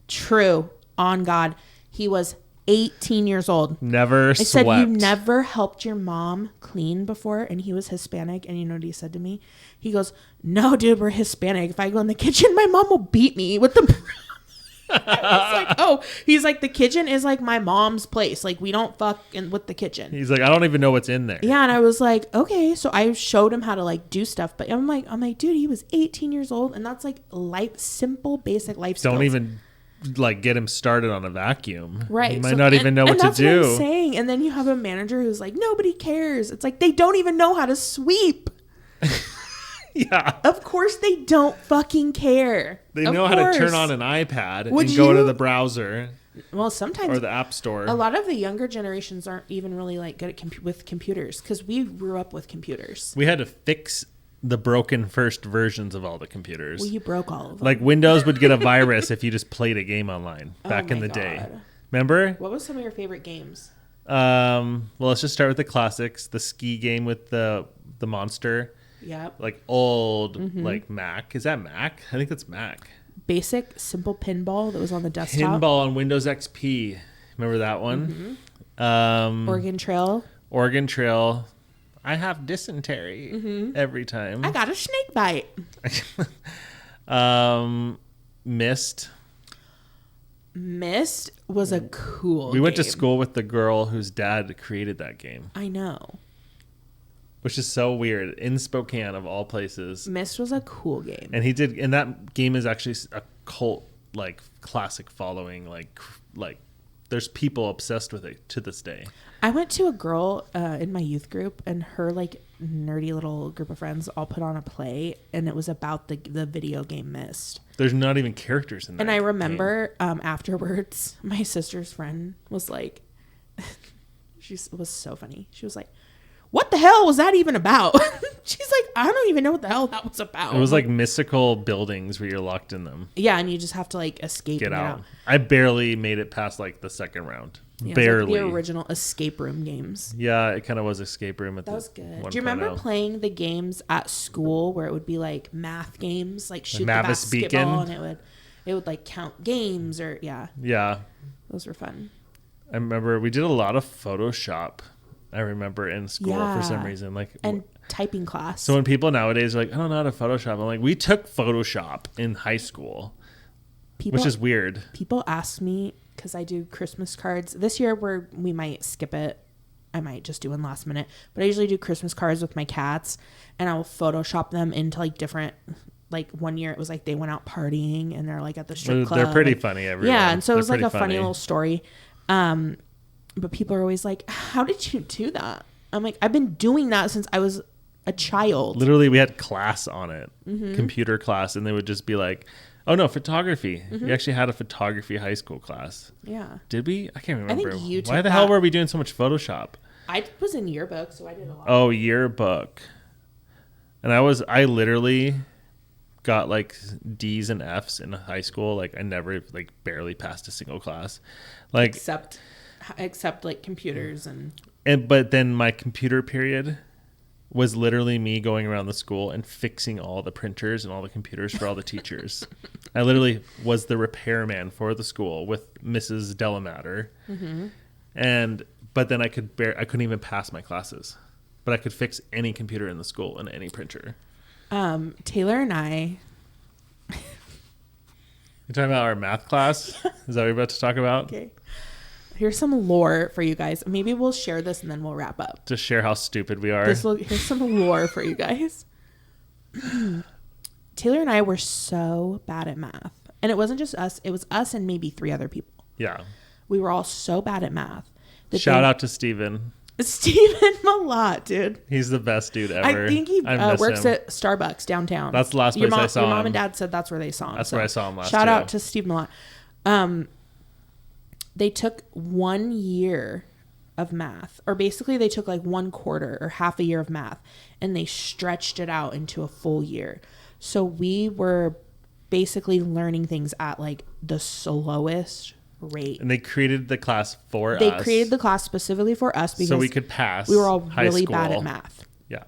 Speaker 1: True. On God. He was 18 years old.
Speaker 2: Never swept.
Speaker 1: I said, "You never helped your mom clean before?" And he was Hispanic. And you know what he said to me? He goes, "No, dude, we're Hispanic. If I go in the kitchen, my mom will beat me with the broom." I was like, "Oh," he's like, "The kitchen is like my mom's place. Like, we don't fuck with the kitchen."
Speaker 2: He's like, "I don't even know what's in there."
Speaker 1: Yeah. And I was like, "Okay." So I showed him how to like do stuff. But I'm like, dude, he was 18 years old. And that's like simple, basic life skills.
Speaker 2: Don't even like get him started on a vacuum.
Speaker 1: Right.
Speaker 2: He might not even know what to
Speaker 1: that's
Speaker 2: do.
Speaker 1: What I'm saying. And then you have a manager who's like, "Nobody cares." It's like, they don't even know how to sweep.
Speaker 2: Yeah.
Speaker 1: Of course they don't fucking care.
Speaker 2: They know how to turn on an iPad and go to the browser.
Speaker 1: Well, sometimes.
Speaker 2: Or the app store.
Speaker 1: A lot of the younger generations aren't even really like good at with computers because we grew up with computers.
Speaker 2: We had to fix the broken first versions of all the computers.
Speaker 1: Well, you broke all of them.
Speaker 2: Like Windows would get a virus if you just played a game online back in the day. Remember?
Speaker 1: What was some of your favorite games?
Speaker 2: Well, let's just start with the classics. The ski game with the monster.
Speaker 1: Yep.
Speaker 2: Like old, like Mac. Is that Mac? I think that's Mac.
Speaker 1: Basic, simple pinball that was on the desktop.
Speaker 2: Pinball on Windows XP. Remember that one?
Speaker 1: Oregon Trail.
Speaker 2: Oregon Trail. I have dysentery every time.
Speaker 1: I got a snake bite.
Speaker 2: Myst.
Speaker 1: Myst was a cool
Speaker 2: We went to
Speaker 1: game.
Speaker 2: school with the girl whose dad created that game.
Speaker 1: I know.
Speaker 2: which is so weird. In Spokane, of all places.
Speaker 1: Myst was a cool game.
Speaker 2: And that game is actually a cult, like, classic following. Like there's people obsessed with it to this day.
Speaker 1: I went to a girl in my youth group, and her like nerdy little group of friends all put on a play, and it was about the video game Myst.
Speaker 2: There's not even characters in that.
Speaker 1: And I remember afterwards, my sister's friend was like, it was so funny. She was like, "What the hell was that even about?" She's like, "I don't even know what the hell that was about."
Speaker 2: It was like mystical buildings where you're locked in them.
Speaker 1: Yeah, and you just have to like escape.
Speaker 2: Get out. I barely made it past like the second round. Yeah, barely.
Speaker 1: Like the original escape room games.
Speaker 2: Yeah, it kind of was escape room.
Speaker 1: That was good. Do you remember playing the games at school where it would be like math games, like shoot the basketball, and it would like count games or yeah. Those were fun.
Speaker 2: I remember we did a lot of Photoshop. I remember in school for some reason, like
Speaker 1: and typing class.
Speaker 2: So when people nowadays are like, I don't know how to Photoshop, I'm like, we took Photoshop in high school, which is weird.
Speaker 1: People ask me because I do Christmas cards this year. We might skip it. I might just do one last minute, but I usually do Christmas cards with my cats, and I will Photoshop them into like different. Like one year, it was like they went out partying and they're like at the strip club.
Speaker 2: They're pretty funny. Everyone.
Speaker 1: Yeah, and so it was like a funny little story. But people are always like, "How did you do that?" I'm like, "I've been doing that since I was a child."
Speaker 2: Literally, we had class on it, computer class, and they would just be like, "Oh no, photography." We actually had a photography high school class.
Speaker 1: Yeah.
Speaker 2: Did we? I can't remember.
Speaker 1: I think you took
Speaker 2: Why the hell were we doing so much Photoshop?
Speaker 1: I was in yearbook, so I did a lot.
Speaker 2: Oh, yearbook. And I literally got like D's and F's in high school. Like I never like barely passed a single class. Like
Speaker 1: except like computers and
Speaker 2: but then my computer period was literally me going around the school and fixing all the printers and all the computers for all the teachers. I literally was the repairman for the school with Mrs. Delamater. But then I couldn't even pass my classes, but I could fix any computer in the school and any printer.
Speaker 1: Taylor and I.
Speaker 2: You're talking about our math class? Is that what you're about to talk about?
Speaker 1: Okay. Here's some lore for you guys. Maybe we'll share this and then we'll wrap up.
Speaker 2: To share how stupid we are.
Speaker 1: Here's some lore for you guys. Taylor and I were so bad at math. And it wasn't just us. It was us and maybe 3 other people.
Speaker 2: Yeah.
Speaker 1: We were all so bad at math.
Speaker 2: Shout out to Steven.
Speaker 1: Steven Malott, dude.
Speaker 2: He's the best dude ever.
Speaker 1: I think he works at Starbucks downtown.
Speaker 2: That's the last place I saw him.
Speaker 1: Your mom and dad said that's where they saw him.
Speaker 2: That's where I saw him last.
Speaker 1: Shout out to Steve Malott. They took 1 year of math, or basically they took like 1 quarter or half a year of math, and they stretched it out into a full year. So we were basically learning things at like the slowest rate.
Speaker 2: And they created the class for us.
Speaker 1: They created the class specifically for us because
Speaker 2: so we could pass.
Speaker 1: We were all really bad at math.
Speaker 2: Yeah.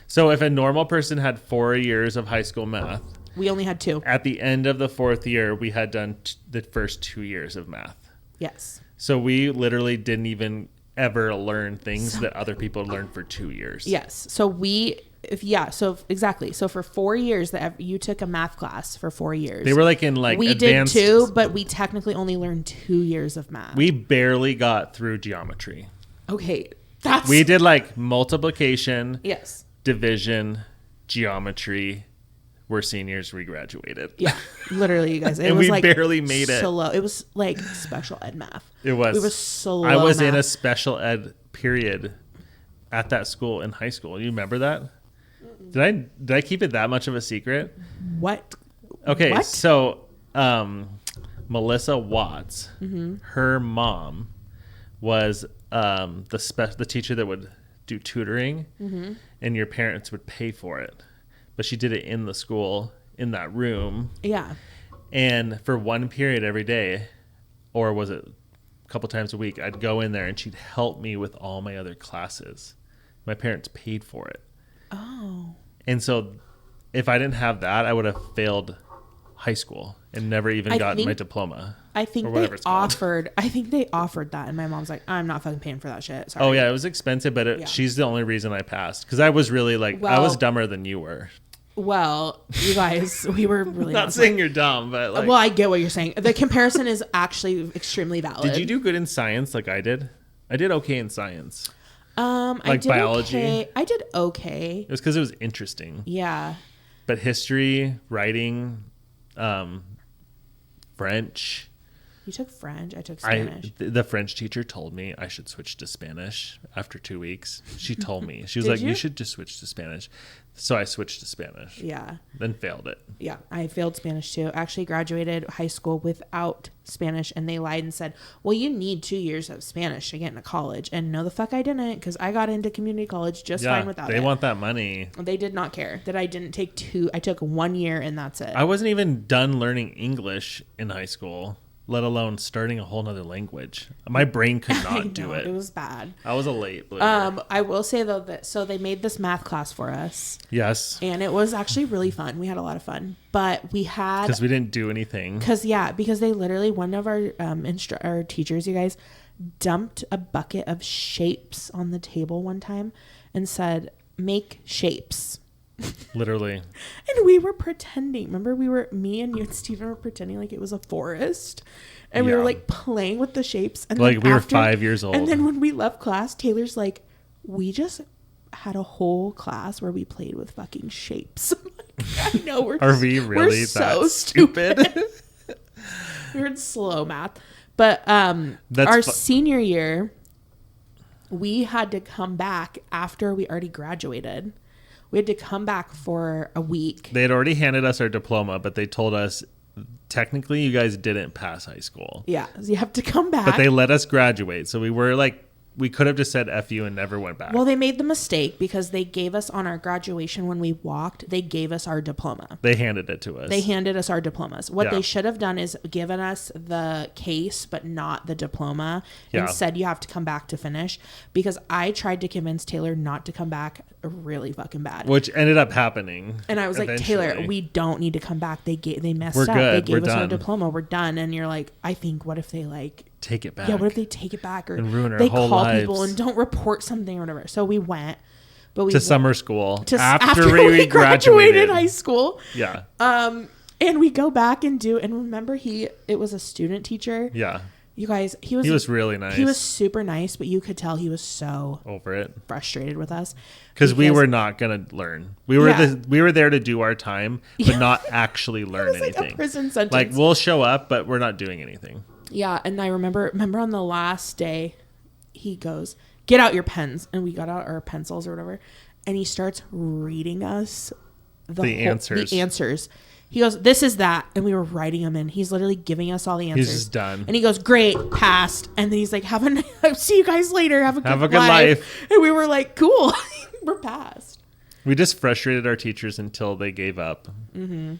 Speaker 2: So if a normal person had 4 years of high school math,
Speaker 1: we only had 2.
Speaker 2: At the end of the 4th year, we had done the first 2 years of math.
Speaker 1: Yes.
Speaker 2: So we literally didn't even ever learn things that other people learned for 2 years.
Speaker 1: Yes. So exactly. So for 4 years that you took a math class for 4 years.
Speaker 2: They were like in like
Speaker 1: we
Speaker 2: advanced.
Speaker 1: We did 2, but we technically only learned 2 years of math.
Speaker 2: We barely got through geometry.
Speaker 1: Okay.
Speaker 2: We did like multiplication.
Speaker 1: Yes.
Speaker 2: Division, geometry. We're seniors. We graduated.
Speaker 1: Yeah, literally, you guys. It
Speaker 2: and
Speaker 1: was
Speaker 2: we
Speaker 1: like
Speaker 2: barely made it.
Speaker 1: So low. It was like special ed math.
Speaker 2: It was.
Speaker 1: We were so low.
Speaker 2: I was
Speaker 1: math.
Speaker 2: in a special ed period at that school in high school. You remember that? Did I keep it that much of a secret?
Speaker 1: What?
Speaker 2: Okay,
Speaker 1: what?
Speaker 2: So Melissa Watts, her mom was the teacher that would do tutoring, and your parents would pay for it. But she did it in the school, in that room.
Speaker 1: Yeah.
Speaker 2: And for 1 period every day, or was it a couple times a week, I'd go in there and she'd help me with all my other classes. My parents paid for it.
Speaker 1: Oh.
Speaker 2: And so if I didn't have that, I would have failed high school and never even gotten my diploma.
Speaker 1: I think they offered that, and my mom's like, I'm not fucking paying for that shit. Sorry.
Speaker 2: Oh yeah, it was expensive, but she's the only reason I passed, because I was really like, I was dumber than you were.
Speaker 1: Well, you guys, we were really
Speaker 2: not saying you're dumb, but like,
Speaker 1: well, I get what you're saying. The comparison is actually extremely valid.
Speaker 2: Did you do good in science like I did? I did okay in science.
Speaker 1: I did
Speaker 2: biology?
Speaker 1: Okay. I did okay.
Speaker 2: It was because it was interesting.
Speaker 1: Yeah.
Speaker 2: But history, writing, French.
Speaker 1: You took French. I took Spanish.
Speaker 2: The French teacher told me I should switch to Spanish after 2 weeks. She told me. She was
Speaker 1: Did
Speaker 2: like,
Speaker 1: you?
Speaker 2: you should just switch to Spanish. So I switched to Spanish.
Speaker 1: Yeah.
Speaker 2: Then failed it.
Speaker 1: Yeah. I failed Spanish too. Actually graduated high school without Spanish, and they lied and said, well, you need 2 years of Spanish to get into college. And no, the fuck I didn't, because I got into community college just fine without it.
Speaker 2: They want that money.
Speaker 1: They did not care that I didn't take 2. I took 1 year and that's it.
Speaker 2: I wasn't even done learning English in high school, let alone starting a whole nother language. My brain could not do it.
Speaker 1: It was bad.
Speaker 2: I was a late bloomer.
Speaker 1: I will say though that so they made this math class for us.
Speaker 2: Yes.
Speaker 1: And it was actually really fun. We had a lot of fun, but we had
Speaker 2: Because we didn't do anything.
Speaker 1: because they literally one of our our teachers, you guys, dumped a bucket of shapes on the table one time and said, "Make shapes."
Speaker 2: Literally.
Speaker 1: And we were pretending. Remember, me and you and Steven were pretending like it was a forest. And we were
Speaker 2: Yeah.
Speaker 1: like playing with the shapes. And
Speaker 2: Like
Speaker 1: then
Speaker 2: we were 5 years old.
Speaker 1: And then when we left class, Taylor's like, we just had a whole class where we played with fucking shapes. I'm like, I know.
Speaker 2: Are we really
Speaker 1: so
Speaker 2: that stupid?
Speaker 1: We were in slow math. But
Speaker 2: That's
Speaker 1: our senior year, we had to come back after we already graduated. We had to come back for a week.
Speaker 2: They had already handed us our diploma, but they told us technically you guys didn't pass high school.
Speaker 1: Yeah, so you have to come back.
Speaker 2: But they let us graduate. So we were like, we could have just said F you and never went back.
Speaker 1: Well, they made the mistake because they gave us on our graduation when we walked, they gave us our diploma.
Speaker 2: They handed it to us.
Speaker 1: They handed us our diplomas. What
Speaker 2: Yeah.
Speaker 1: they should have done is given us the case, but not the diploma,
Speaker 2: Yeah.
Speaker 1: and said you have to come back to finish. Because I tried to convince Taylor not to come back really fucking bad.
Speaker 2: Which ended up happening.
Speaker 1: And I was like,
Speaker 2: eventually.
Speaker 1: Taylor, we don't need to come back. They messed
Speaker 2: We're
Speaker 1: up.
Speaker 2: good.
Speaker 1: They gave
Speaker 2: We're
Speaker 1: us our
Speaker 2: done.
Speaker 1: diploma. We're done. And you're like, I think, what if they like
Speaker 2: Take it back.
Speaker 1: Yeah, what if they take it back or
Speaker 2: And ruin our
Speaker 1: they
Speaker 2: whole
Speaker 1: call
Speaker 2: lives.
Speaker 1: people and don't report something or whatever. So we went, but we
Speaker 2: to
Speaker 1: went
Speaker 2: summer school
Speaker 1: to
Speaker 2: after
Speaker 1: we graduated high school.
Speaker 2: Yeah.
Speaker 1: And we go back and remember it was a student teacher.
Speaker 2: Yeah.
Speaker 1: You guys, he
Speaker 2: was really nice.
Speaker 1: He was super nice, but you could tell he was so
Speaker 2: over it
Speaker 1: frustrated with us
Speaker 2: because we were not going to learn. We were
Speaker 1: Yeah.
Speaker 2: we were there to do our time, but not actually learn
Speaker 1: It was like
Speaker 2: anything.
Speaker 1: a prison sentence.
Speaker 2: Like we'll show up, but we're not doing anything.
Speaker 1: Yeah, and I remember on the last day, he goes, "Get out your pens," and we got out our pencils or whatever, and he starts reading us the answers. He goes, "This is that," and we were writing them in. He's literally giving us all the answers.
Speaker 2: He's just done,
Speaker 1: and he goes, "Great, passed," and then he's like, "See you guys later. Have a good life." And we were like, "Cool, we're passed."
Speaker 2: We just frustrated our teachers until they gave up. Mm-hmm.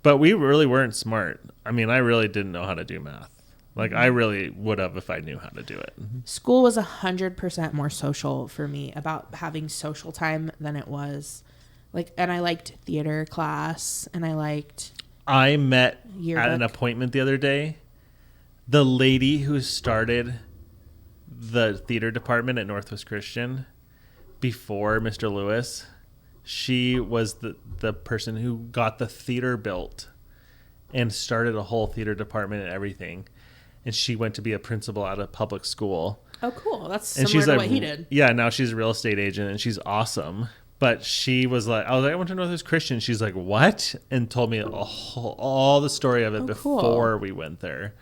Speaker 2: But we really weren't smart. I mean, I really didn't know how to do math. Like, I really would have if I knew how to do it.
Speaker 1: School was 100% more social for me, about having social time than it was. Like, and I liked theater class, and
Speaker 2: I met
Speaker 1: yearbook.
Speaker 2: at an appointment the other day, the lady who started the theater department at Northwest Christian before Mr. Lewis. She was the person who got the theater built and started a whole theater department and everything. And she went to be a principal at a public school.
Speaker 1: Oh, cool. That's
Speaker 2: And
Speaker 1: similar
Speaker 2: she's
Speaker 1: to
Speaker 2: like,
Speaker 1: what he did.
Speaker 2: Yeah, now she's a real estate agent and she's awesome. But she was like, I was like, I went to Northwest Christian. She's like, what? And told me all the story of it before we went there.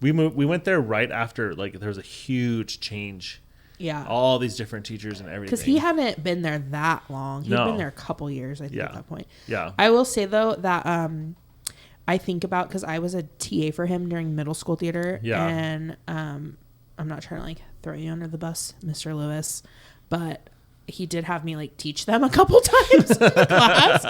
Speaker 2: We went there right after, like, there was a huge change.
Speaker 1: Yeah.
Speaker 2: All these different teachers and everything.
Speaker 1: Because he hadn't been there that long. He'd
Speaker 2: No.
Speaker 1: been there a couple years, I think, at that point.
Speaker 2: Yeah.
Speaker 1: I will say, though, that I think about, because I was a TA for him during middle school theater.
Speaker 2: Yeah.
Speaker 1: And I'm not trying to, like, throw you under the bus, Mr. Lewis, but he did have me like teach them a couple times in the class.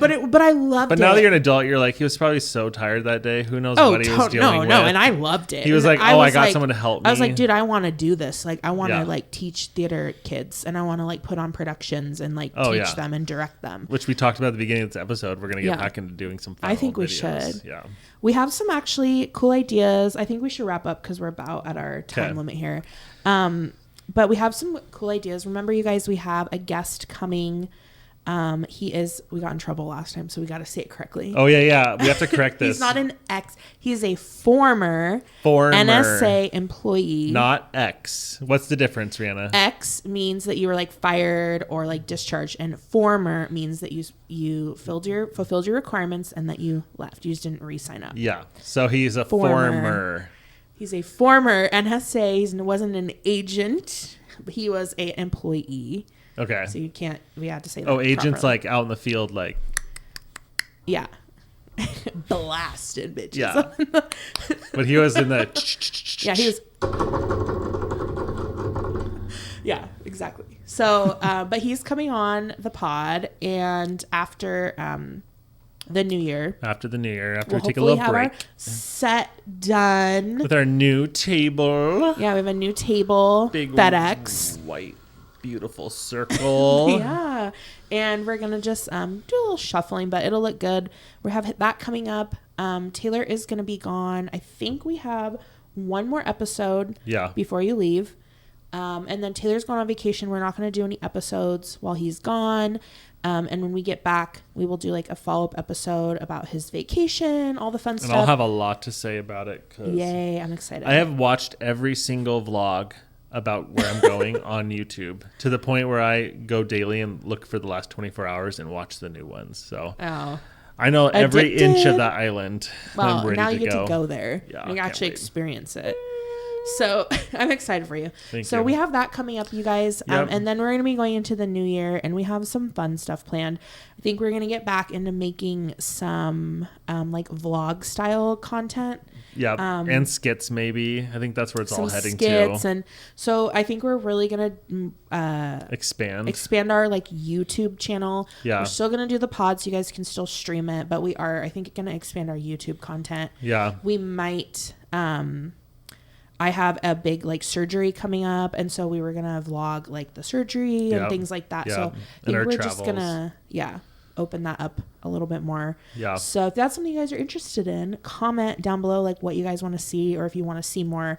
Speaker 1: But I loved it.
Speaker 2: But now that you're an adult, you're like, he was probably so tired that day. Who knows what he was dealing with.
Speaker 1: No, and I loved it.
Speaker 2: He was
Speaker 1: And
Speaker 2: like, I got someone to help me.
Speaker 1: I was like, dude, I want to do this. Like, I want to
Speaker 2: Yeah.
Speaker 1: like teach theater kids, and I want to like put on productions and like teach them and direct them.
Speaker 2: Which we talked about at the beginning of this episode. We're going to get back into doing some
Speaker 1: I think we
Speaker 2: videos.
Speaker 1: should.
Speaker 2: Yeah.
Speaker 1: We have some actually cool ideas. I think we should wrap up because we're about at our time limit here. But we have some cool ideas. Remember, you guys, we have a guest coming We got in trouble last time, so we got to say it correctly.
Speaker 2: Oh, yeah. We have to correct this.
Speaker 1: He's not an ex. He's a former NSA employee.
Speaker 2: Not ex. What's the difference, Rihanna?
Speaker 1: Ex means that you were like fired or like discharged, and former means that you fulfilled your requirements and that you left. You just didn't re-sign up.
Speaker 2: Yeah. So he's a former.
Speaker 1: He's a former NSA. He wasn't an agent. He was an employee.
Speaker 2: Okay.
Speaker 1: So we had to say that.
Speaker 2: Oh, agents
Speaker 1: properly.
Speaker 2: like out in the field, like.
Speaker 1: Yeah. Blasted bitches.
Speaker 2: Yeah. But he was in the.
Speaker 1: Yeah, he was. Yeah, exactly. So, but he's coming on the pod, and after the new year.
Speaker 2: After the new year, after
Speaker 1: we'll
Speaker 2: we take a little
Speaker 1: have
Speaker 2: break.
Speaker 1: Our set done.
Speaker 2: With our new table.
Speaker 1: Yeah, we have a new table.
Speaker 2: Big
Speaker 1: FedEx.
Speaker 2: White. Beautiful circle.
Speaker 1: Yeah. And we're going to just do a little shuffling, but it'll look good. We have that coming up. Taylor is going to be gone. I think we have one more episode before you leave. And then Taylor's going on vacation. We're not going to do any episodes while he's gone. And when we get back, we will do like a follow-up episode about his vacation, all the fun stuff.
Speaker 2: And I'll have a lot to say about it.
Speaker 1: Yay, I'm excited.
Speaker 2: I have watched every single vlog about where I'm going on YouTube to the point where I go daily and look for the last 24 hours and watch the new ones. So I know every inch of that island.
Speaker 1: Well,
Speaker 2: I'm ready
Speaker 1: now you
Speaker 2: to
Speaker 1: get
Speaker 2: go.
Speaker 1: to go there.
Speaker 2: Yeah,
Speaker 1: you
Speaker 2: I
Speaker 1: actually
Speaker 2: can't wait.
Speaker 1: experience it. So I'm excited for you.
Speaker 2: Thank you.
Speaker 1: We have that coming up, you guys.
Speaker 2: Yep.
Speaker 1: And then we're going to be going into the new year, and we have some fun stuff planned. I think we're going to get back into making some like vlog style content.
Speaker 2: Yeah. And skits, maybe. I think that's where it's all heading
Speaker 1: skits,
Speaker 2: to.
Speaker 1: And so I think we're really going to expand our like YouTube channel.
Speaker 2: Yeah.
Speaker 1: We're still going to do the pod so you guys can still stream it, but we are, I think, going to expand our YouTube content.
Speaker 2: Yeah.
Speaker 1: We might, I have a big like surgery coming up, and so we were gonna vlog like the surgery and things like that.
Speaker 2: Yeah.
Speaker 1: So I think we're
Speaker 2: travels.
Speaker 1: just gonna open that up a little bit more.
Speaker 2: Yeah.
Speaker 1: So if that's something you guys are interested in, comment down below like what you guys want to see, or if you want to see more.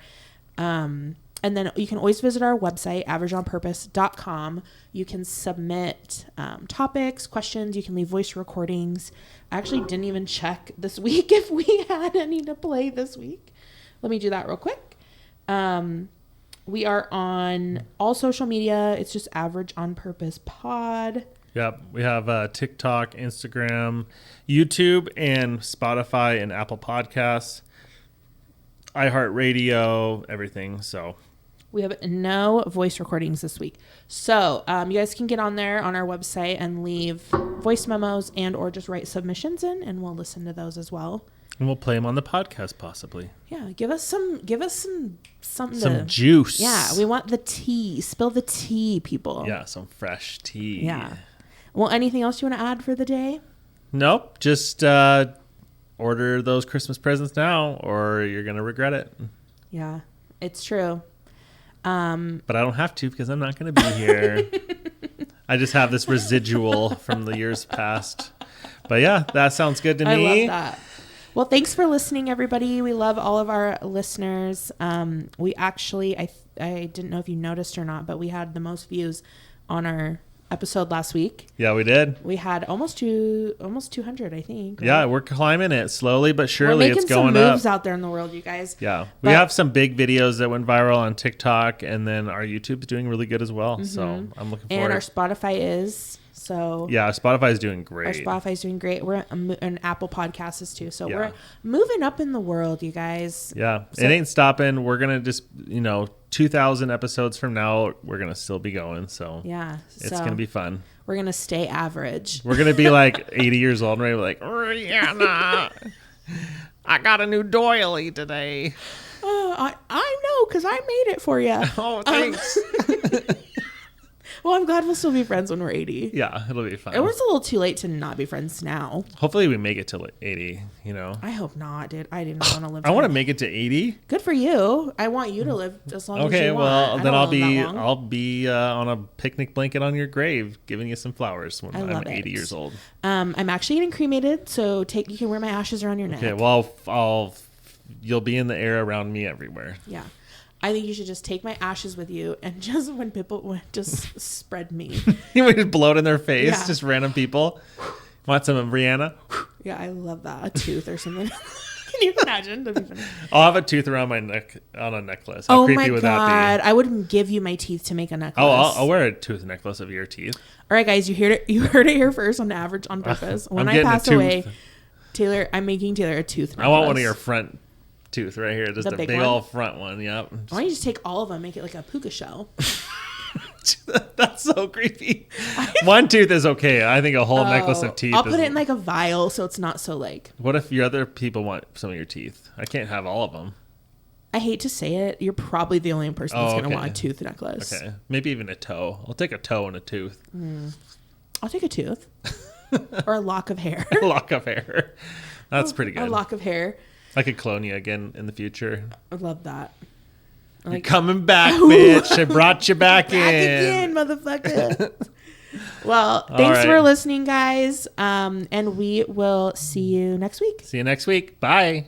Speaker 1: And then you can always visit our website, averageonpurpose.com. You can submit topics, questions. You can leave voice recordings. I actually didn't even check this week if we had any to play this week. Let me do that real quick. We are on all social media. It's just Average on Purpose Pod.
Speaker 2: Yep. We have TikTok, Instagram, YouTube, and Spotify and Apple Podcasts, iHeartRadio, everything. So
Speaker 1: we have no voice recordings this week. So you guys can get on there on our website and leave voice memos and or just write submissions in, and we'll listen to those as well.
Speaker 2: And we'll play them on the podcast, possibly.
Speaker 1: Yeah, give us something.
Speaker 2: Some juice.
Speaker 1: Yeah, we want the tea. Spill the tea, people.
Speaker 2: Yeah, some fresh tea.
Speaker 1: Yeah. Well, anything else you want to add for the day?
Speaker 2: Nope. Just order those Christmas presents now, or you're gonna regret it.
Speaker 1: Yeah, it's true.
Speaker 2: But I don't have to because I'm not gonna be here. I just have this residual from the years past. But yeah, that sounds good to me.
Speaker 1: I love that. Well, thanks for listening, everybody. We love all of our listeners. We actually, I didn't know if you noticed or not, but we had the most views on our episode last week.
Speaker 2: Yeah, we did.
Speaker 1: We had almost 200, I think. Right?
Speaker 2: Yeah, we're climbing it slowly but surely. It's going up.
Speaker 1: We're making some moves out there in the world, you guys.
Speaker 2: Yeah, we have some big videos that went viral on TikTok, and then our YouTube's doing really good as well. So I'm looking forward.
Speaker 1: And our Spotify is. So
Speaker 2: yeah, Spotify's doing great.
Speaker 1: Our Spotify's doing great. We're an Apple Podcasts is too. So we're moving up in the world, you guys.
Speaker 2: Yeah, it ain't stopping. We're gonna just 2,000 episodes from now, we're gonna still be going. So
Speaker 1: yeah,
Speaker 2: it's gonna be fun.
Speaker 1: We're gonna stay average.
Speaker 2: We're gonna be like 80 years old, and we're like, Rihanna, I got a new doily today.
Speaker 1: I know because I made it for you.
Speaker 2: Oh, thanks.
Speaker 1: Well, I'm glad we'll still be friends when we're 80.
Speaker 2: Yeah, it'll be fun.
Speaker 1: It was a little too late to not be friends now.
Speaker 2: Hopefully we make it to 80,
Speaker 1: I hope not, dude. I did not want to live.
Speaker 2: I want to make it to 80.
Speaker 1: Good for you. I want you to live as long as you want.
Speaker 2: Well, then I'll be on a picnic blanket on your grave giving you some flowers when I'm 80 years old.
Speaker 1: I'm actually getting cremated, so you can wear my ashes around your neck.
Speaker 2: Okay, well, you'll be in the air around me everywhere.
Speaker 1: Yeah. I think you should just take my ashes with you and just when people just spread me.
Speaker 2: You would just blow it in their face,
Speaker 1: Yeah.
Speaker 2: just random people. Want some of Rihanna?
Speaker 1: Yeah, I love that. A tooth or something. Can you imagine? That'd be funny.
Speaker 2: I'll have a tooth around my neck on a necklace. How creepy would that be?
Speaker 1: I wouldn't give you my teeth to make a necklace.
Speaker 2: Oh, I'll wear a tooth necklace of your teeth.
Speaker 1: All right, guys, you heard it here first on Average on Purpose. When I pass away, Taylor, I'm making Taylor a tooth necklace.
Speaker 2: I want one of your front tooth right here. Just
Speaker 1: The
Speaker 2: a
Speaker 1: big
Speaker 2: big
Speaker 1: one?
Speaker 2: old front one. Yep.
Speaker 1: Why don't you just take all of them, make it like a puka shell?
Speaker 2: That's so creepy. One tooth is okay. I think a whole necklace of teeth.
Speaker 1: I'll put it in like a vial so it's not so like.
Speaker 2: What if your other people want some of your teeth? I can't have all of them.
Speaker 1: I hate to say it. You're probably the only person that's going to
Speaker 2: okay.
Speaker 1: want a tooth necklace.
Speaker 2: Okay. Maybe even a toe. I'll take a toe and a tooth.
Speaker 1: I'll take a tooth. Or a lock of hair.
Speaker 2: A lock of hair. That's pretty good.
Speaker 1: A lock of hair.
Speaker 2: I could clone you again in the future.
Speaker 1: I love that.
Speaker 2: You're coming back, bitch. I brought you back in.
Speaker 1: Again, motherfucker. Well, thanks for listening, guys. And we will see you next week.
Speaker 2: See you next week. Bye.